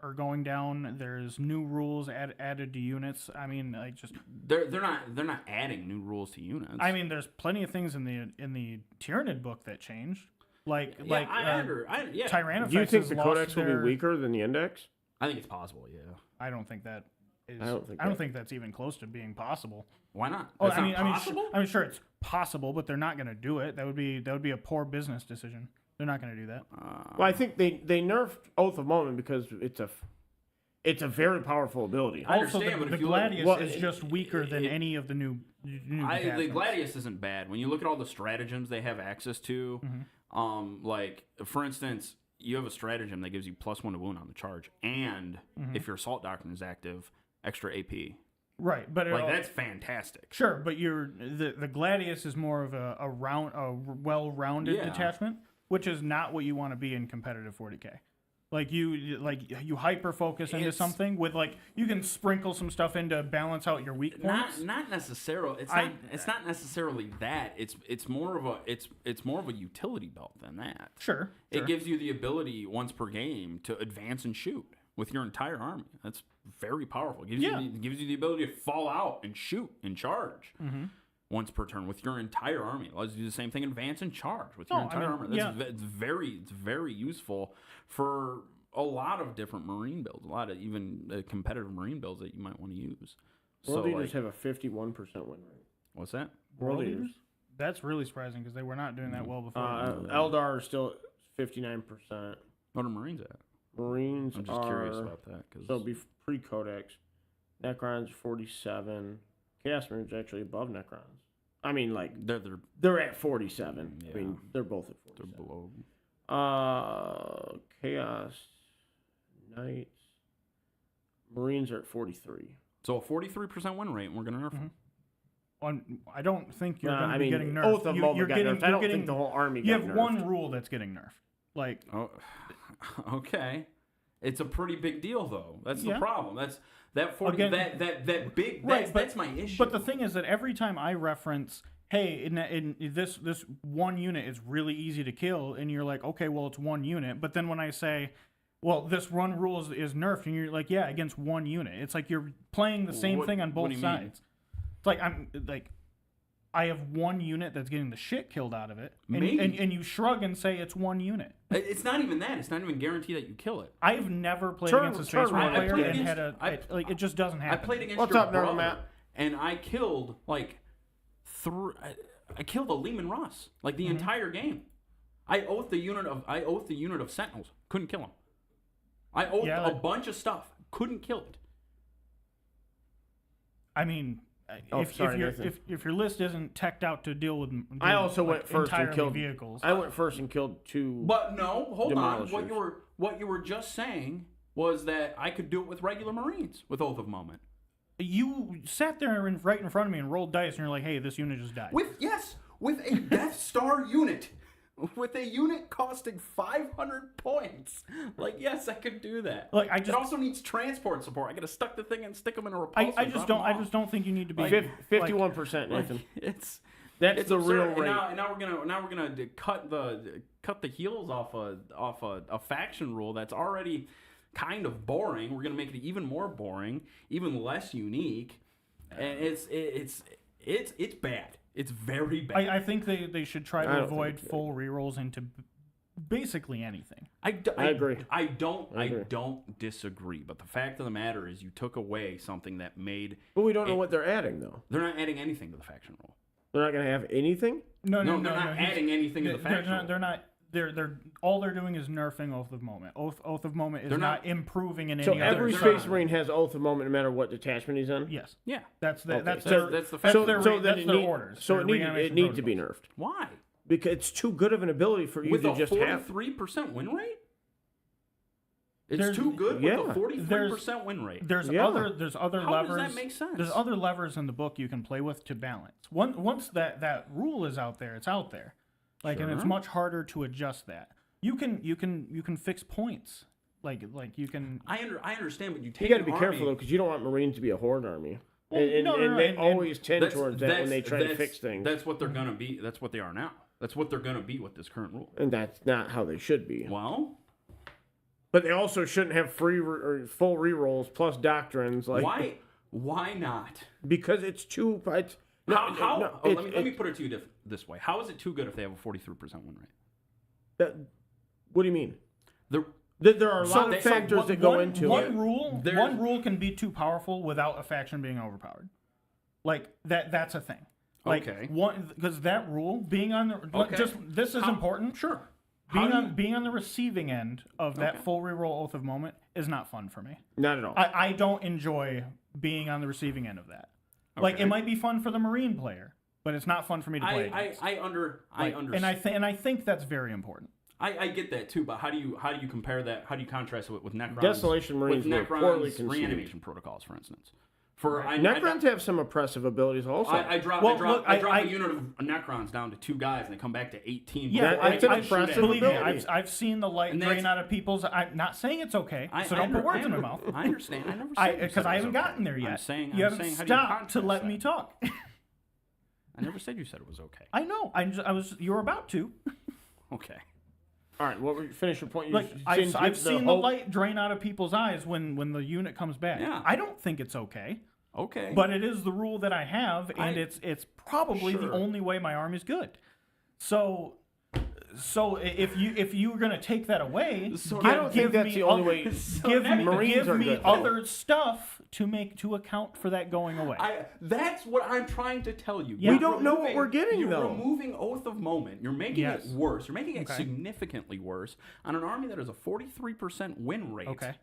are going down. There's new rules added to units. I mean, like just they're not adding new rules to units. I mean, there's plenty of things in the Tyranid book that changed. Tyrannofex. Do you think the Codex will be weaker than the Index? I think it's possible. Yeah. I don't think that is. I don't think that's even close to being possible. Why not? Oh, I mean, sure, it's possible, but they're not going to do it. That would be a poor business decision. They're not going to do that. Well, I think they nerfed Oath of Moment because it's a very powerful ability. Also, the Gladius is just weaker than any of the new the Gladius isn't bad. When you look at all the stratagems they have access to, like, for instance, you have a stratagem that gives you +1 to wound on the charge, and if your Assault Doctrine is active, extra AP Right, but Like that's fantastic. Sure, but the Gladius is more of a well-rounded Yeah. detachment, which is not what you want to be in competitive 40K. Like you hyper focus into something with you can sprinkle some stuff in to balance out your weak points. Not necessarily. It's not necessarily that. It's more of a utility belt than that. Sure. It gives you the ability once per game to advance and shoot with your entire army. That's very powerful. It gives you the ability to fall out and shoot and charge once per turn with your entire army. It allows you to do the same thing, advance and charge with your entire army. It's very useful for a lot of different Marine builds, a lot of even competitive Marine builds that you might want to use. World Eaters have a 51% win rate. What's that? World Eaters? That's really surprising because they were not doing that well before. Eldar are still 59%. What are Marines at? Marines I'm just curious about that. So it'll be pre-Codex. Necrons 47. Chaos Marines are actually above Necrons. I mean, they're at 47. Yeah. I mean, they're both at 47. They're below. Chaos Knights. Marines are at 43. So a 43% win rate, and we're going to nerf them. I don't think you're going to be getting nerfed. Oath of Moment got nerfed. I don't think the whole army got nerfed. You have one rule that's getting nerfed. Okay. It's a pretty big deal, though. That's the problem. That's that big. That's my issue. But the thing is that every time I reference, hey, in this one unit is really easy to kill, and you're like, okay, well, it's one unit. But then when I say, well, this one rule is nerfed, and you're like, yeah, against one unit. It's like you're playing the same thing on both sides. It's like I have one unit that's getting the shit killed out of it, and you shrug and say it's one unit. It's not even that. It's not even guaranteed that you kill it. I've never played against a Space Marine player and had it just doesn't happen. I played against What's your up, brother, Matt? and I killed I killed a Lehman Russ the entire game. I oathed the unit of Sentinels. Couldn't kill him. I oathed a bunch of stuff. Couldn't kill it. I mean, if your list isn't teched out to deal with, I also went first and killed vehicles. I went first and killed two. But no, hold on. What you were just saying was that I could do it with regular Marines with Oath of Moment. You sat there right in front of me and rolled dice, and you're like, "Hey, this unit just died." With a Death Star unit. With a unit costing 500 points. Yes, I could do that. It also needs transport support. I gotta stuck the thing and stick them in a repulsor. I just don't think you need to be 51%, Nathan. It's the absurd. real rate. And now we're gonna cut the heels off a faction rule that's already kind of boring. We're gonna make it even more boring, even less unique, and it's bad. It's very bad. I think they should try to avoid full rerolls into basically anything. I agree. I don't disagree. But the fact of the matter is, you took away something that made. But we don't know what they're adding, though. They're not adding anything to the faction rule. They're not going to have anything. No, they're not adding anything to the faction rule. They're not. They're all they're doing is nerfing Oath of Moment. Oath of Moment is not improving in any. So other every Space Marine has Oath of Moment, no matter what detachment he's in. Yes. Yeah. That's their orders. So it needs to be nerfed. Why? Because it's too good of an ability for you to just have. With a 43% win rate. It's too good with a 43% win rate. There's other How levers. Does that make sense? There's other levers in the book you can play with to balance. Once that rule is out there, it's out there. And it's much harder to adjust that. You can fix points. You can. I understand, but you got to be careful though, because you don't want Marines to be a horde army. Well, they always tend towards that when they try to fix things. That's what they're gonna be. That's what they are now. That's what they're gonna be with this current rule. And that's not how they should be. Well, but they also shouldn't have or full rerolls plus doctrines. Why? Why not? Because it's too. Let me put it to you this way. How is it too good if they have a 43% win rate? What do you mean? There are a lot of factors that go into it. One rule can be too powerful without a faction being overpowered. That's a thing. Because that rule being on the this is important. Sure. Being on the receiving end of that full reroll Oath of Moment is not fun for me. Not at all. I don't enjoy being on the receiving end of that. It might be fun for the Marine player, but it's not fun for me to play against. I understand. And I think that's very important. I get that too, but how do you compare that? How do you contrast it with Necrons? Desolation Marines were poorly conceived. Reanimation protocols, for instance. Necrons have some oppressive abilities also. I drop a unit of Necrons down to 2 guys, and they come back to 18. Yeah, it's an impressive believe me, ability. I've seen the light drain out of people's. I'm not saying it's okay, so don't put words in my mouth. I understand. I never said because I haven't gotten there yet. You haven't stopped to let me talk. I never said you said it was okay. I know. You were about to. Okay. All right. Finish your point. I've seen the light drain out of people's eyes when the unit comes back. Yeah. I don't think it's okay. Okay. But it is the rule that I have, and it's probably the only way my army's good. So if you were gonna take that away, I don't think that's the only way. Give Marines are me good. other stuff to account for that going away. That's what I'm trying to tell you. Yeah. We don't know what we're getting, though. You're removing Oath of Moment. You're making it worse. You're making it significantly worse on an army that has a 43% win rate. Okay.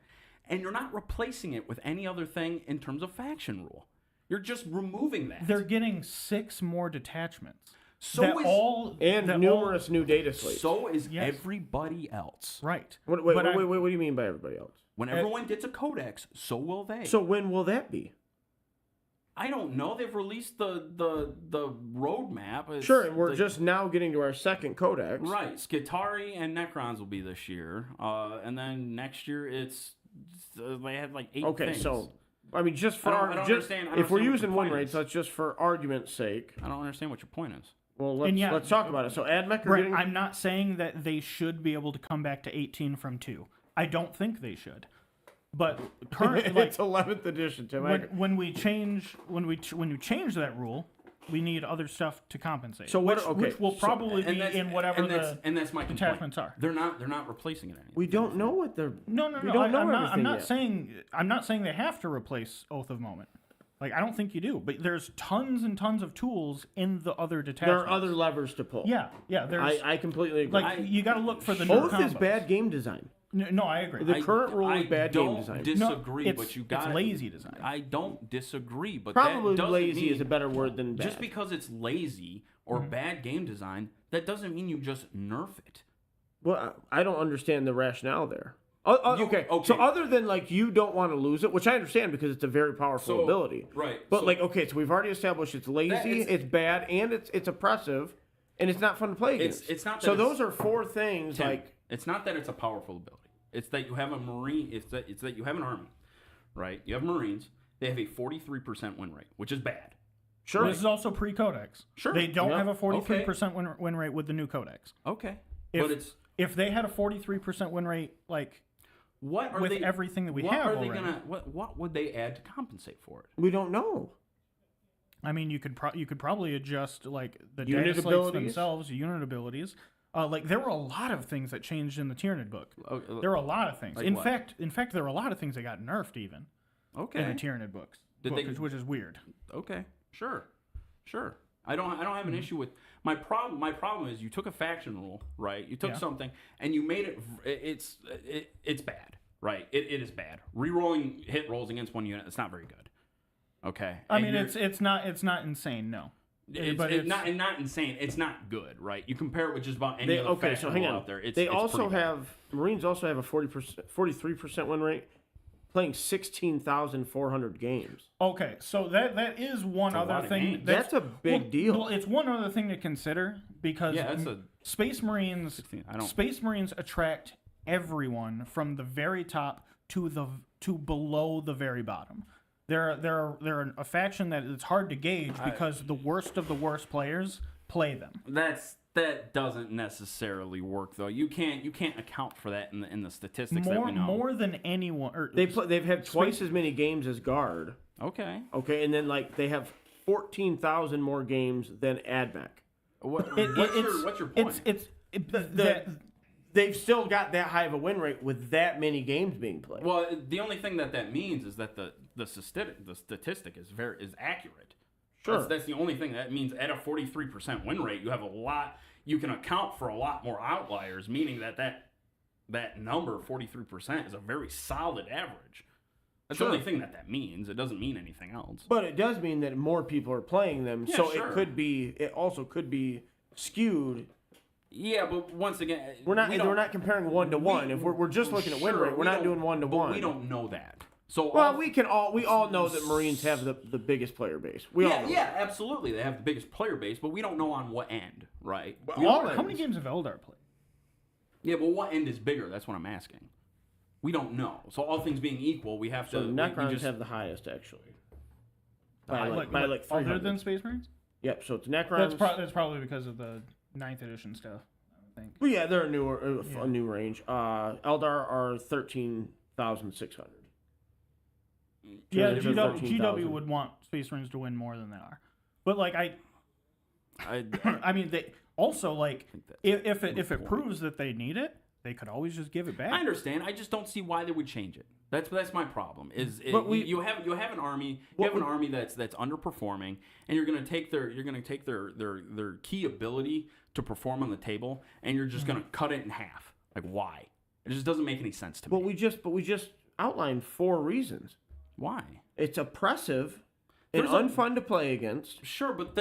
And you're not replacing it with any other thing in terms of faction rule. You're just removing that. They're getting 6 more detachments. Numerous new data slates. So is everybody else. Right. What do you mean by everybody else? When everyone gets a codex, so will they. So when will that be? I don't know. They've released the roadmap. Sure, and we're just now getting to our second codex. Right. Skitarii and Necrons will be this year. And then next year they had like 8 things. Okay, so I mean, just for if we're using win rates, that's just for argument's sake. I don't understand what your point is. Well, let's talk about it. So AdMech Brent, I'm not saying that they should be able to come back to 18 from 2. I don't think they should. But currently, it's 11th edition, Tim. When you change that rule, we need other stuff to compensate. So which will probably be in whatever that's my detachments are. They're not replacing it. We don't know what they're. No. I'm not saying they have to replace Oath of Moment. Like, I don't think you do, but there's tons and tons of tools in the other detachments. There are other levers to pull. Yeah. I completely agree. Like, you got to look for the new Oath combos. is bad game design. No, I agree. The current rule is bad game design. I don't disagree, but you got it's lazy design. I don't disagree, but probably that lazy is a better word than bad. Just because it's lazy or bad game design, that doesn't mean you just nerf it. Well, I don't understand the rationale there. Okay. So other than like you don't want to lose it, which I understand because it's a very powerful ability. Right. But so we've already established it's lazy, it's bad, and it's oppressive, and it's not fun to play against. It's not. So those are 4 things. Tim, it's not that it's a powerful ability. It's that you have a Marine. It's that you have an army, right? You have Marines. They have a 43% win rate, which is bad. Sure. This is also pre-codex. Sure. They don't have a 43% win rate with the new codex. Okay. If they had a 43% win rate, like everything that we have already, what would they add to compensate for it? We don't know. I mean, you could probably adjust like the unit data slates abilities themselves, unit abilities. Like there were a lot of things that changed in the Tyranid book. There were a lot of things. Like in fact, there were a lot of things that got nerfed even. Okay. In the Tyranid books, which is weird. Okay. Sure. I don't have an issue with my problem. My problem is you took a faction rule, right? You took something and you made it. It's bad, right? It is bad. Rerolling hit rolls against one unit. It's not very good. Okay. I mean, it's not insane. No. It's not insane. It's not good, right? You compare it with just about any other faction rule out there. Marines also have a 43% win rate, playing 16,400 games. Okay, so that is one other thing. That's a big deal. Well, it's one other thing to consider because Space Marines attract everyone from the very top to below the very bottom. They're a faction that it's hard to gauge because the worst of the worst players play them. That doesn't necessarily work though. You can't account for that in the statistics that we know. More than anyone. They've had twice as many games as Guard. Okay, and then like they have 14,000 more games than AdMech. What's your point? They've still got that high of a win rate with that many games being played. Well, the only thing that means is that the statistic is accurate. Sure. That's the only thing that means. At a 43% win rate, you have a lot. You can account for a lot more outliers, meaning that number 43% is a very solid average. That's the only thing that means. It doesn't mean anything else. But it does mean that more people are playing them, so sure. It also could be skewed. Yeah, but once again, we're not comparing 1-to-1. If we're just looking at win rate, we're not doing 1-to-1. But we don't know that. So we all know that Marines have the biggest player base. We all know. Yeah, absolutely. They have the biggest player base, but we don't know on what end, right? How many games have Eldar played? Yeah, but what end is bigger? That's what I'm asking. We don't know. So all things being equal, we have to. Necrons have the highest actually. By like other 300. than Space Marines? Yep. So it's Necrons. That's probably because of the 9th edition stuff. I think. Well, yeah, they're a new range. Eldar are 13,600. Yeah, GW would want Space Marines to win more than they are, but like I mean, they also like if it proves that they need it, they could always just give it back. I understand. I just don't see why they would change it. That's my problem. You have an army that's underperforming, and you're gonna take their key ability to perform on the table, and you're just gonna cut it in half. Like why? It just doesn't make any sense to me. But we just outlined 4 reasons. Why? It's oppressive and unfun to play against. Sure, but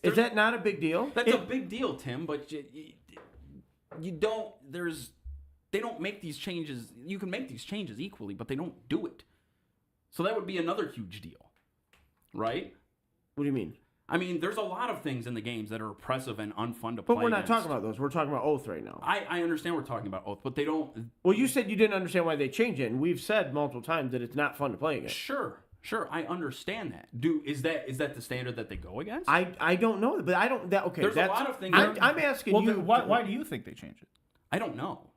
is that not a big deal? That's a big deal, Tim. But you don't. They don't make these changes. You can make these changes equally, but they don't do it. So that would be another huge deal, right? What do you mean? I mean, there's a lot of things in the games that are oppressive and unfun to play. But we're not talking about those. We're talking about Oath right now. I understand we're talking about Oath, but they don't. Well, you said you didn't understand why they changed it, and we've said multiple times that it's not fun to play against. Sure, I understand that. Is that the standard that they go against? I don't know, but I don't. Okay, there's a lot of things. I'm asking well, you. Why do you think they changed it? I don't know.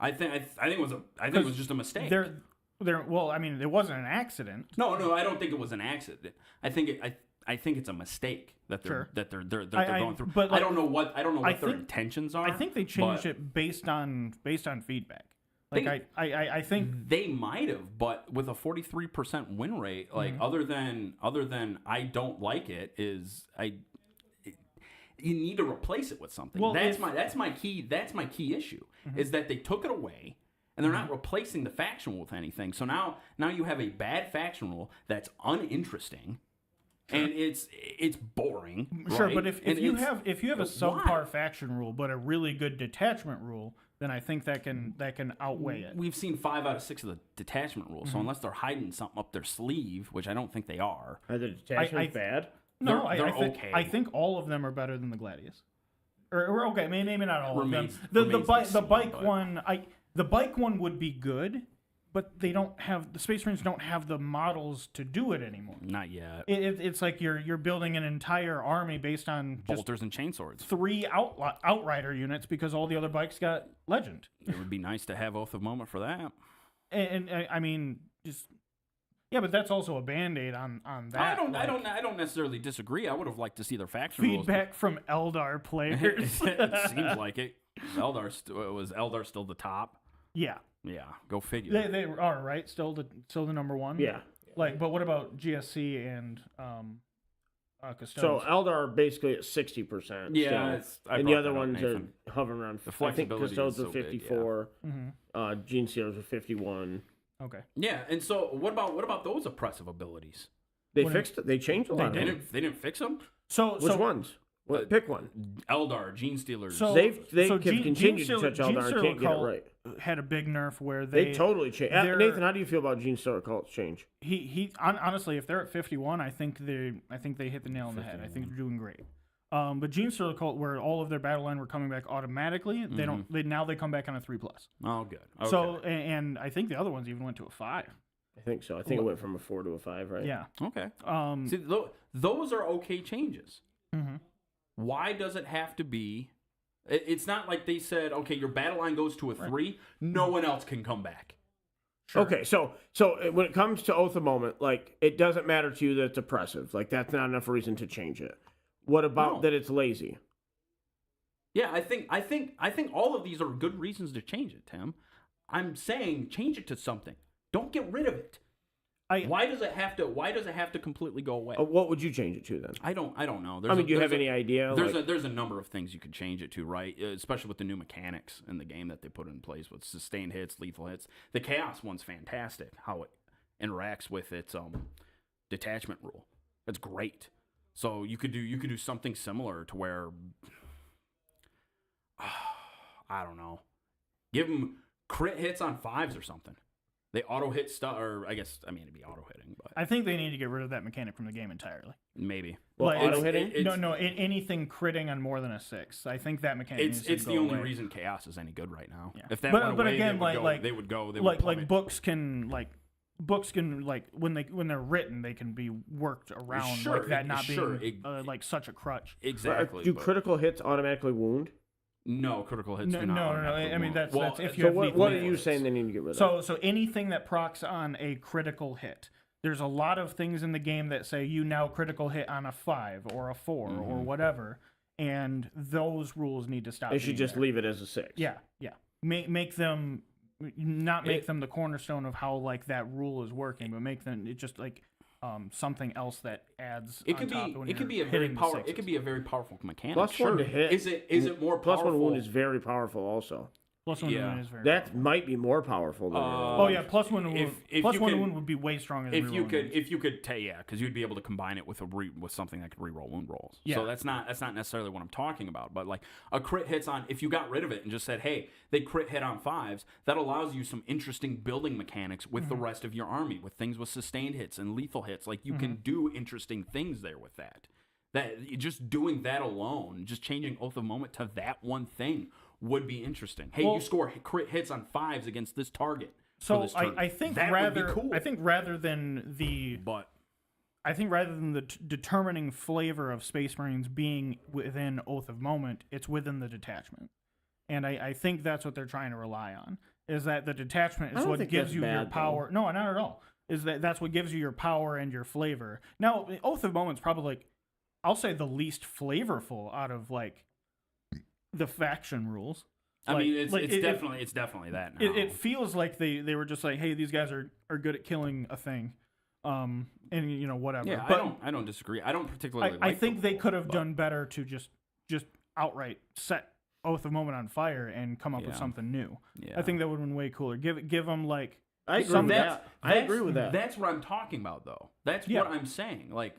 I think it was just a mistake. Well, I mean, it wasn't an accident. No, I don't think it was an accident. I think it's a mistake that they're going through. But I don't know what their intentions are. I think they changed it based on feedback. Like I think they might have, but with a 43% win rate, like other than I don't like it, you need to replace it with something. Well, that's my key issue is that they took it away and they're not replacing the faction rule with anything. So now you have a bad faction rule that's uninteresting. Sure. And it's boring. Sure, right? but if you have a subpar faction rule but a really good detachment rule, then I think that can outweigh it. We've seen 5 out of 6 of the detachment rules, so unless they're hiding something up their sleeve, which I don't think they are. Are the detachments bad? No, they're okay. I think all of them are better than the Gladius. Or okay, maybe not all of them. The bike one would be good, but they don't have the Space Marines don't have the models to do it anymore. Not yet. It's like you're building an entire army based on bolters and chainswords. 3 outrider units because all the other bikes got legend. It would be nice to have Oath of Moment for that. And I mean, just yeah, but that's also a Band-Aid on that. I don't necessarily disagree. I would have liked to see their faction feedback rules. From Eldar players. It seems like it. Was Eldar still the top? Yeah. Yeah, go figure. They are right. Still the number one. Yeah. Like, but what about GSC and Custodes? So Eldar are basically at 60%. Yeah, and the other ones are hovering around. The flexibility. I think Custodes are 54. Yeah. Gene Stealers are 51. Okay. Yeah, and so what about those oppressive abilities? They fixed it. They changed a lot. They didn't fix them. Which ones? Pick one. Eldar, Gene Stealers. So they continued to touch Eldar and can't get it right. Had a big nerf where they totally changed. Nathan, how do you feel about Gene Stealer cult's change? Honestly, if they're at 51, I think they hit the nail on the head. I think they're doing great. But Gene Stealer cult, where all of their battle line were coming back automatically, they don't. They come back on a 3+. Oh, good. Okay. So and I think the other ones even went to a 5. I think so. I think it went from a 4 to a 5, right? Yeah. Okay. See, those are okay changes. Mm-hmm. Why does it have to be? It's not like they said, okay, your battle line goes to a 3. No one else can come back. Sure. Okay, so when it comes to Oath of Moment, like, it doesn't matter to you that it's oppressive. Like, that's not enough reason to change it. What about that it's lazy? Yeah, I think all of these are good reasons to change it, Tim. I'm saying change it to something. Don't get rid of it. Why does it have to completely go away? What would you change it to then? I don't know. Do you have any idea? There's a number of things you could change it to, right? Especially with the new mechanics in the game that they put in place with sustained hits, lethal hits. The Chaos one's fantastic. How it interacts with its detachment rule. That's great. So you could do something similar to where I don't know. Give them crit hits on 5s or something. They auto hit stuff, or I guess it'd be auto hitting, but I think they need to get rid of that mechanic from the game entirely. maybe. Well, Like, auto hitting? Anything critting on more than a 6. I think that mechanic. It's the only reason chaos is any good right now. Yeah. If that But went away, again, they would go. books can when they're written, they can be worked around Sure, like that not sure, being like such a crutch. Exactly. Do but- critical hits automatically wound? No, critical hits No, do not. no. automatically I mean wound. that's if you So have what lethal are hits. you saying they need to get rid of? So anything that procs on a critical hit. There's a lot of things in the game that say you now critical hit on a 5 or a 4 or whatever, and those rules need to stop. They should being just there. leave it as a 6. Yeah. Make them make them the cornerstone of how like that rule is working, but make them just like something else that adds. It could be a very powerful mechanic. Plus sure. 1 to hit. Is it more Plus powerful? 1 wound is very powerful also. Plus 1 wound is very. That might be more powerful than Oh yeah, plus 1 wound. if Plus you 1 could- wound would be way stronger. Than If you reroll wounds. because you'd be able to combine it with with something that could reroll wound rolls. Yeah. So that's not necessarily what I'm talking about. But like a crit hits on, if you got rid of it and just said, hey, they crit hit on 5s, that allows you some interesting building mechanics with the rest of your army, with things with sustained hits and lethal hits. Like you can do interesting things there with that. That just doing that alone, just changing Oath of Moment to that one thing would be interesting. Hey, you score crit hits on 5s against this target. So this turn. I think that rather would be cool. I think rather than the determining flavor of Space Marines being within Oath of Moment, it's within the detachment, and I think that's what they're trying to rely on. Is that the detachment is what gives you your power? No, not at all. Is that's what gives you your power and your flavor? Now, Oath of Moment's probably like, I'll say the least flavorful out of like the faction rules. I mean, it's definitely that now. It feels like they were just like, hey, these guys are good at killing a thing, and whatever. Yeah, but I don't disagree. I don't particularly. I think they could have done better to just outright set Oath of Moment on fire and come up with something new. Yeah. I think that would have been way cooler. Give them like. I agree with that. That's what I'm talking about, though. That's what I'm saying. Like,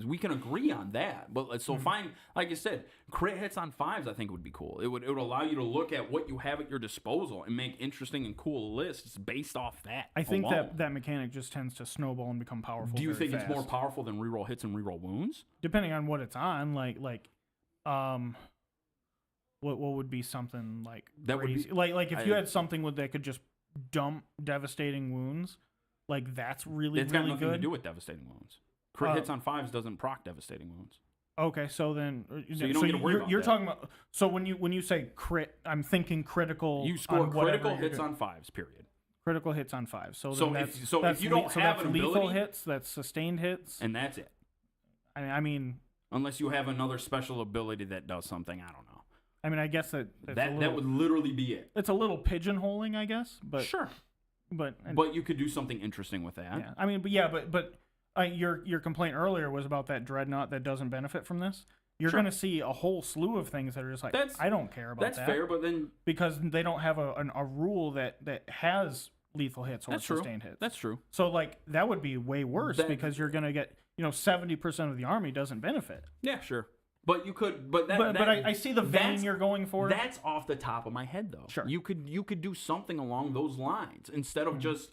we can agree on that. But so fine, like you said, crit hits on 5s. I think would be cool. It would allow you to look at what you have at your disposal and make interesting and cool lists based off that. I think that mechanic just tends to snowball and become powerful. Do you think fast. it's more powerful than reroll hits and reroll wounds? Depending on what it's on, what would be something like That would crazy? be- like if you had something that could just dump devastating wounds, like that's really It's got really nothing good. to do with devastating wounds. Crit hits on 5s doesn't proc devastating wounds. Okay, so then So you don't get to worry about you're that. talking about so when you say crit, I'm thinking critical. You score on whatever critical you're hits doing. on 5s. Period. Critical hits on 5. So So then if- that's, so if that's you don't so have that's an lethal ability- hits, that's sustained hits. And that's it. I mean, Unless you have another special ability that does something, I don't know. I guess that's That would literally be it. it's a little pigeonholing, I guess. But Sure. but You could do something interesting with that. yeah, I mean, but your complaint earlier was about that dreadnought that doesn't benefit from this. You're Sure. going to see a whole slew of things that are just like, I don't care about That's that. fair, but then because they don't have a rule that has lethal hits or that's true. sustained hits. That's true. So like that would be way worse That- because you're going to get 70% of the army doesn't benefit. Yeah, sure. But you could, but I see the vein that's- you're going for. That's off the top of my head, though. Sure. You could do something along those lines instead of just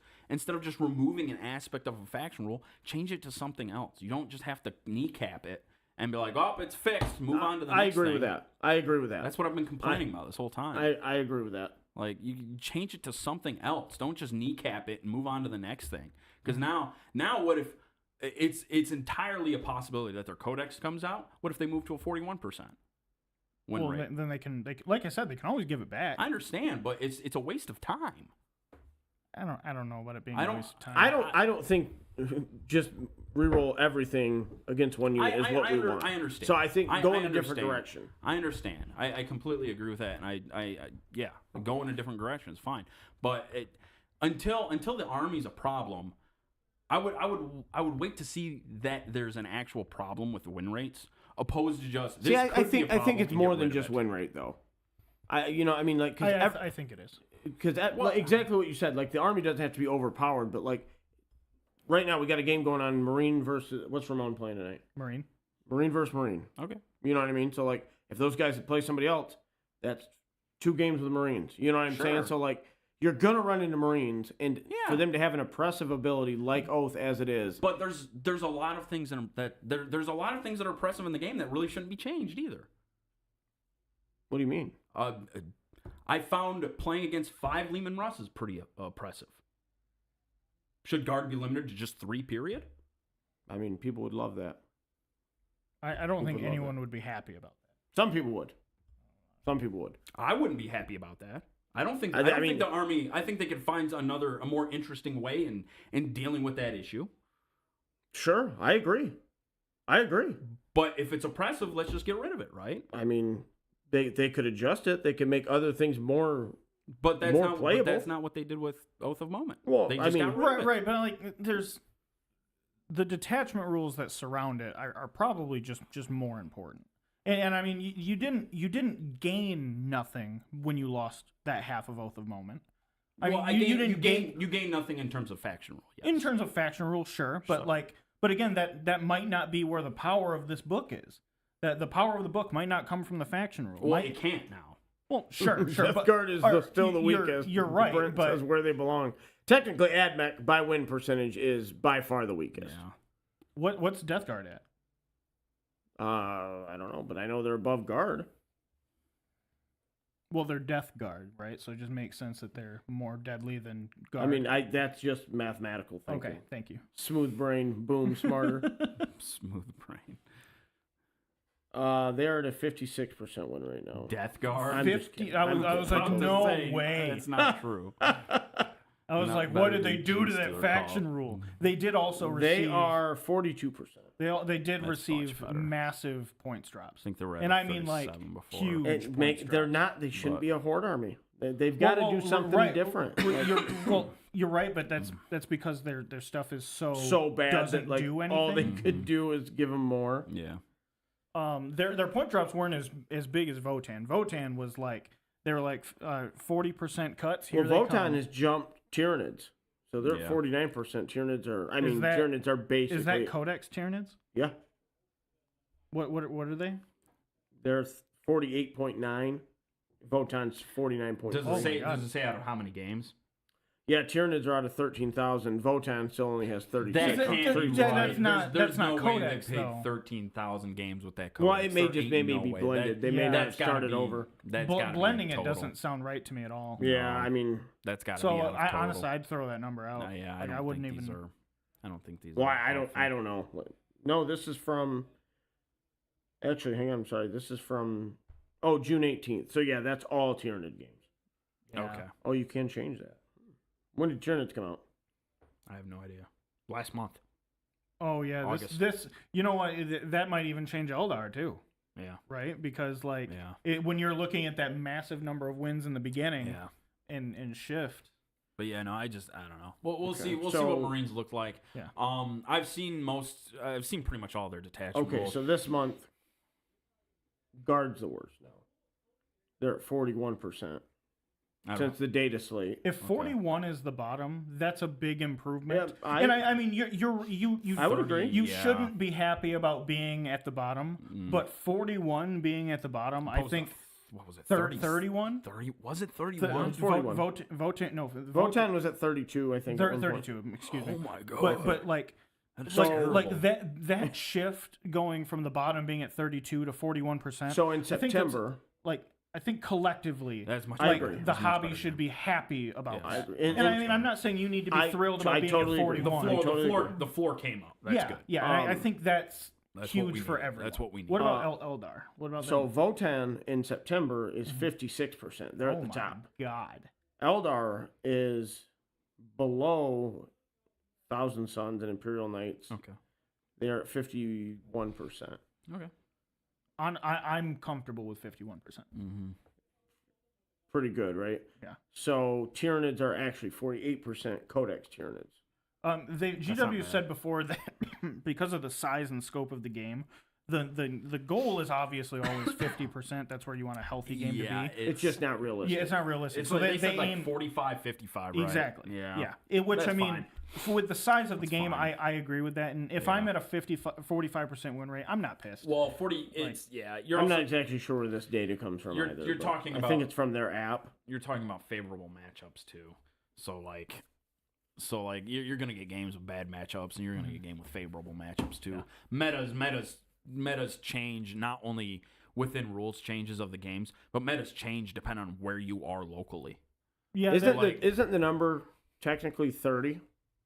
removing an aspect of a faction rule. Change it to something else. You don't just have to kneecap it and be like, oh, it's fixed. Move on to the next I agree thing. with that. I agree with that. That's what I've been complaining about this whole time. I agree with that. Like you can change it to something else. Don't just kneecap it and move on to the next thing. Because now what if it's entirely a possibility that their codex comes out? What if they move to a 41% win rate? Then they can like I said, they can always give it back. I understand, but it's a waste of time. I don't know about it being a waste of time. I don't think just reroll everything against one unit is what we want. I understand. So I think go in a different understand. direction. I understand. I completely agree with that, and I go in a different direction is fine. But until the army's a problem, I would wait to see that there's an actual problem with the win rates, opposed to just. This I could be a think problem, it's we more get than rid of just it. win rate though. I think it is. Because exactly what you said. Like the army doesn't have to be overpowered, but like right now we got a game going on. Marine versus what's Ramon playing tonight? Marine versus Marine. Okay. You know what I mean? So like if those guys play somebody else, that's 2 games with the Marines. You know what I'm saying? So like You're going to run into Marines, and Yeah. for them to have an oppressive ability like Oath as it is. But there's a lot of things there's a lot of things that are oppressive in the game that really shouldn't be changed either. What do you mean? I found playing against 5 Lehman Russ is pretty oppressive. Should guard be limited to just 3, period? I mean, people would love that. I don't think would love anyone that. would be happy about that. Some people would. Some people would. I wouldn't be happy about that. I don't think. I I don't mean- think the Army. I think they could find a more interesting way in dealing with that issue. Sure, I agree. But if it's oppressive, let's just get rid of it, right? I mean, they could adjust it. They could make other things more. But that's More not. But playable. that's not what they did with Oath of Moment. Well, they I just mean- got rid of it. Right, but like, there's the detachment rules that surround it are probably just more important. And I mean, you didn't gain nothing when you lost that half of Oath of Moment. You didn't gain You gain nothing in terms of faction rule. Yes. in terms of faction rules, sure, but but again, that might not be where the power of this book is. That the power of the book might not come from the faction rule. Well, it can't now. Well, sure. Death but, Guard is still the weakest. You're right, Brent but says where they belong. Technically, AdMech by win percentage is by far the weakest. Yeah. what's Death Guard at? I don't know, but I know they're above Guard. Well, they're Death Guard, right? So it just makes sense that they're more deadly than Guard. I mean, that's just mathematical thinking. okay, thank you. Smooth brain, boom, smarter. Smooth brain. They're at a 56% win rate now. Death Guard. I'm just 50. kidding. I I'm was kidding. like, About to no say, way. It's not true. I was Not like, better what did than they do to Juice that Stealer faction called. rule? They did also They receive. are 42%. They did That's receive much better. massive points drops. I think they were at and I mean like 37 before. huge. And points they're drops. not. They shouldn't But- be a horde army. They've got to do something right. different. You're right, but that's because their stuff is So bad doesn't that like do all they anything. could do is give them more. Yeah. Their point drops weren't as big as Votan. Votan was like they were like 40% cuts. Here Well, they come. Votan has jumped Tyranids, so they're Yeah. 49%. Tyranids are. Is that- Tyranids are basically. Is that Codex Tyranids? Yeah, What are they? they're 48.9. Votan's 49.4. Does Oh it my say? God. Does it say out of how many games? Yeah, Tyranids are out of 13,000. Votan still only has 36. That That- can't that- be that- right. that's not- There's that's not no way Codex, they though. played 13,000 games with that codex. Well, it may There just ain't maybe no be way. blended. They may not that's have gotta started be- over. That's gotta be Blending it total. doesn't sound right to me at all. Yeah, No. I mean, That's got to So be out of total. honestly, I'd throw that number out. Yeah, Like, I don't wouldn't think even. these are. I don't think these. well, are I healthy. don't know. No, this is from. Actually, hang on. I'm sorry. This is from. Oh, June 18th. So yeah, that's all Tyranid games. Yeah. Okay, Oh, you can change that. When did Tyranids come out? I have no idea. Last month. Oh yeah, August. this you know what? That might even change Eldar too, Yeah. right? Because like Yeah. when you're looking at that massive number of wins in the beginning Yeah. and shift. But yeah, no, I don't know. We'll Okay. see. We'll see So- what Marines look like. Yeah. I've seen pretty much all their detachment. Okay, rules. so this month, Guard's the worst now. They're at 41% I don't since the data slate. If 41 is the bottom, that's a big improvement. Yeah, I mean, you I would agree. You Yeah. shouldn't be happy about being at the bottom, but 41 being at the bottom, I think what was it? 31. 30 was it 31? 41. Votan was at 32, I think. at one point. 32. Excuse me. Oh my god! But like. That's So- terrible. Like that shift going from the bottom being at 32 to 41%. So in I think that's- September, I think collectively, That's much I like better. agree. the That's much hobby better, should yeah. be happy about Yes. I that. agree. And I mean, I'm not saying you need to be I- thrilled I about being totally at agree. 41. I totally agree. The floor came up. That's good. Yeah, I think that's That's what huge we for need. everyone. That's what we need. What about Eldar? What about So them? Votan in September is 56%. They're Oh at the my top. God. Eldar is below Thousand Suns and Imperial Knights. Okay. They're at 51%. Okay. I'm comfortable with 51%. Mm-hmm. Pretty good, right? Yeah. So Tyranids are actually 48% Codex Tyranids. GW not bad. said before that because of the size and scope of the game, the goal is obviously always 50%. That's where you want a healthy game to be. It's just not realistic. Yeah, it's not realistic. It's so like, they like aim 45, 55, right? Exactly. Yeah. Which That's I mean, fine. with the size of the That's game, fine. I agree with that. And if I'm at a 45% win rate, I'm not pissed. Well, 40. It's You're I'm also, not exactly sure where this data comes from either. You're talking about. I think it's from their app. You're talking about favorable matchups too. So like you're gonna get games with bad matchups, and you're gonna get game with favorable matchups too. Metas change not only within rules changes of the games, but metas change depending on where you are locally. Yeah, Isn't the number technically 30?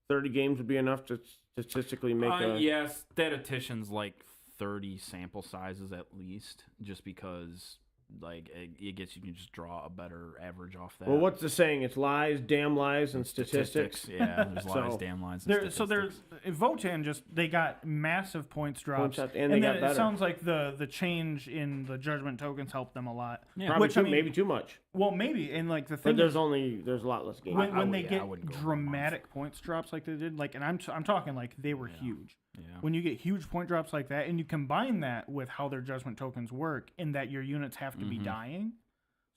30 games would be enough to statistically make a... Yeah, statisticians like 30 sample sizes at least, just because like it gets you can just draw a better average off that. Well, what's the saying? It's lies, damn lies, and statistics. Yeah, there's lies, damn lies, and statistics. So there's Votan they got massive points drops, and they got then better. It sounds like the change in the judgment tokens helped them a lot. Yeah. Probably maybe too much. Well, maybe, and like the thing But there's a lot less games. when they get dramatic points drops like they did, like, and I'm talking like they were huge. Yeah. When you get huge point drops like that, and you combine that with how their judgment tokens work, in that your units have to be dying,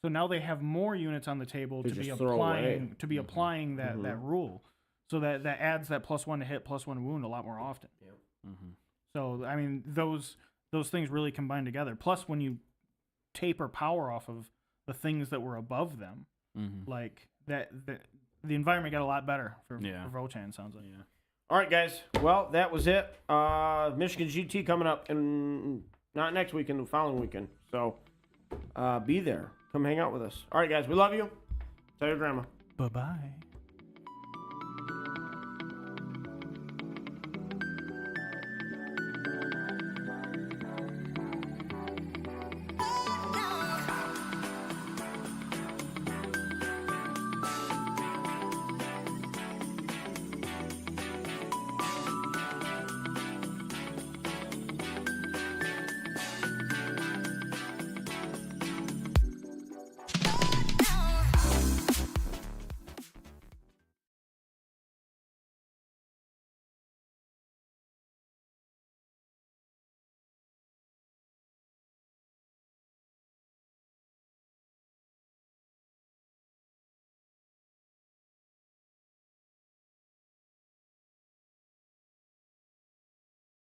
so now they have more units on the table to be applying that rule, so that adds that +1 to hit, +1 to wound a lot more often. Yeah. So I mean those things really combine together. Plus, when you taper power off of the things that were above them, like that, the environment got a lot better for Votan. Sounds like. Yeah. All right, guys. Well, that was it. Michigan GT coming up, and not next weekend, the following weekend. So be there. Come hang out with us. All right, guys. We love you. Tell your grandma. Bye-bye.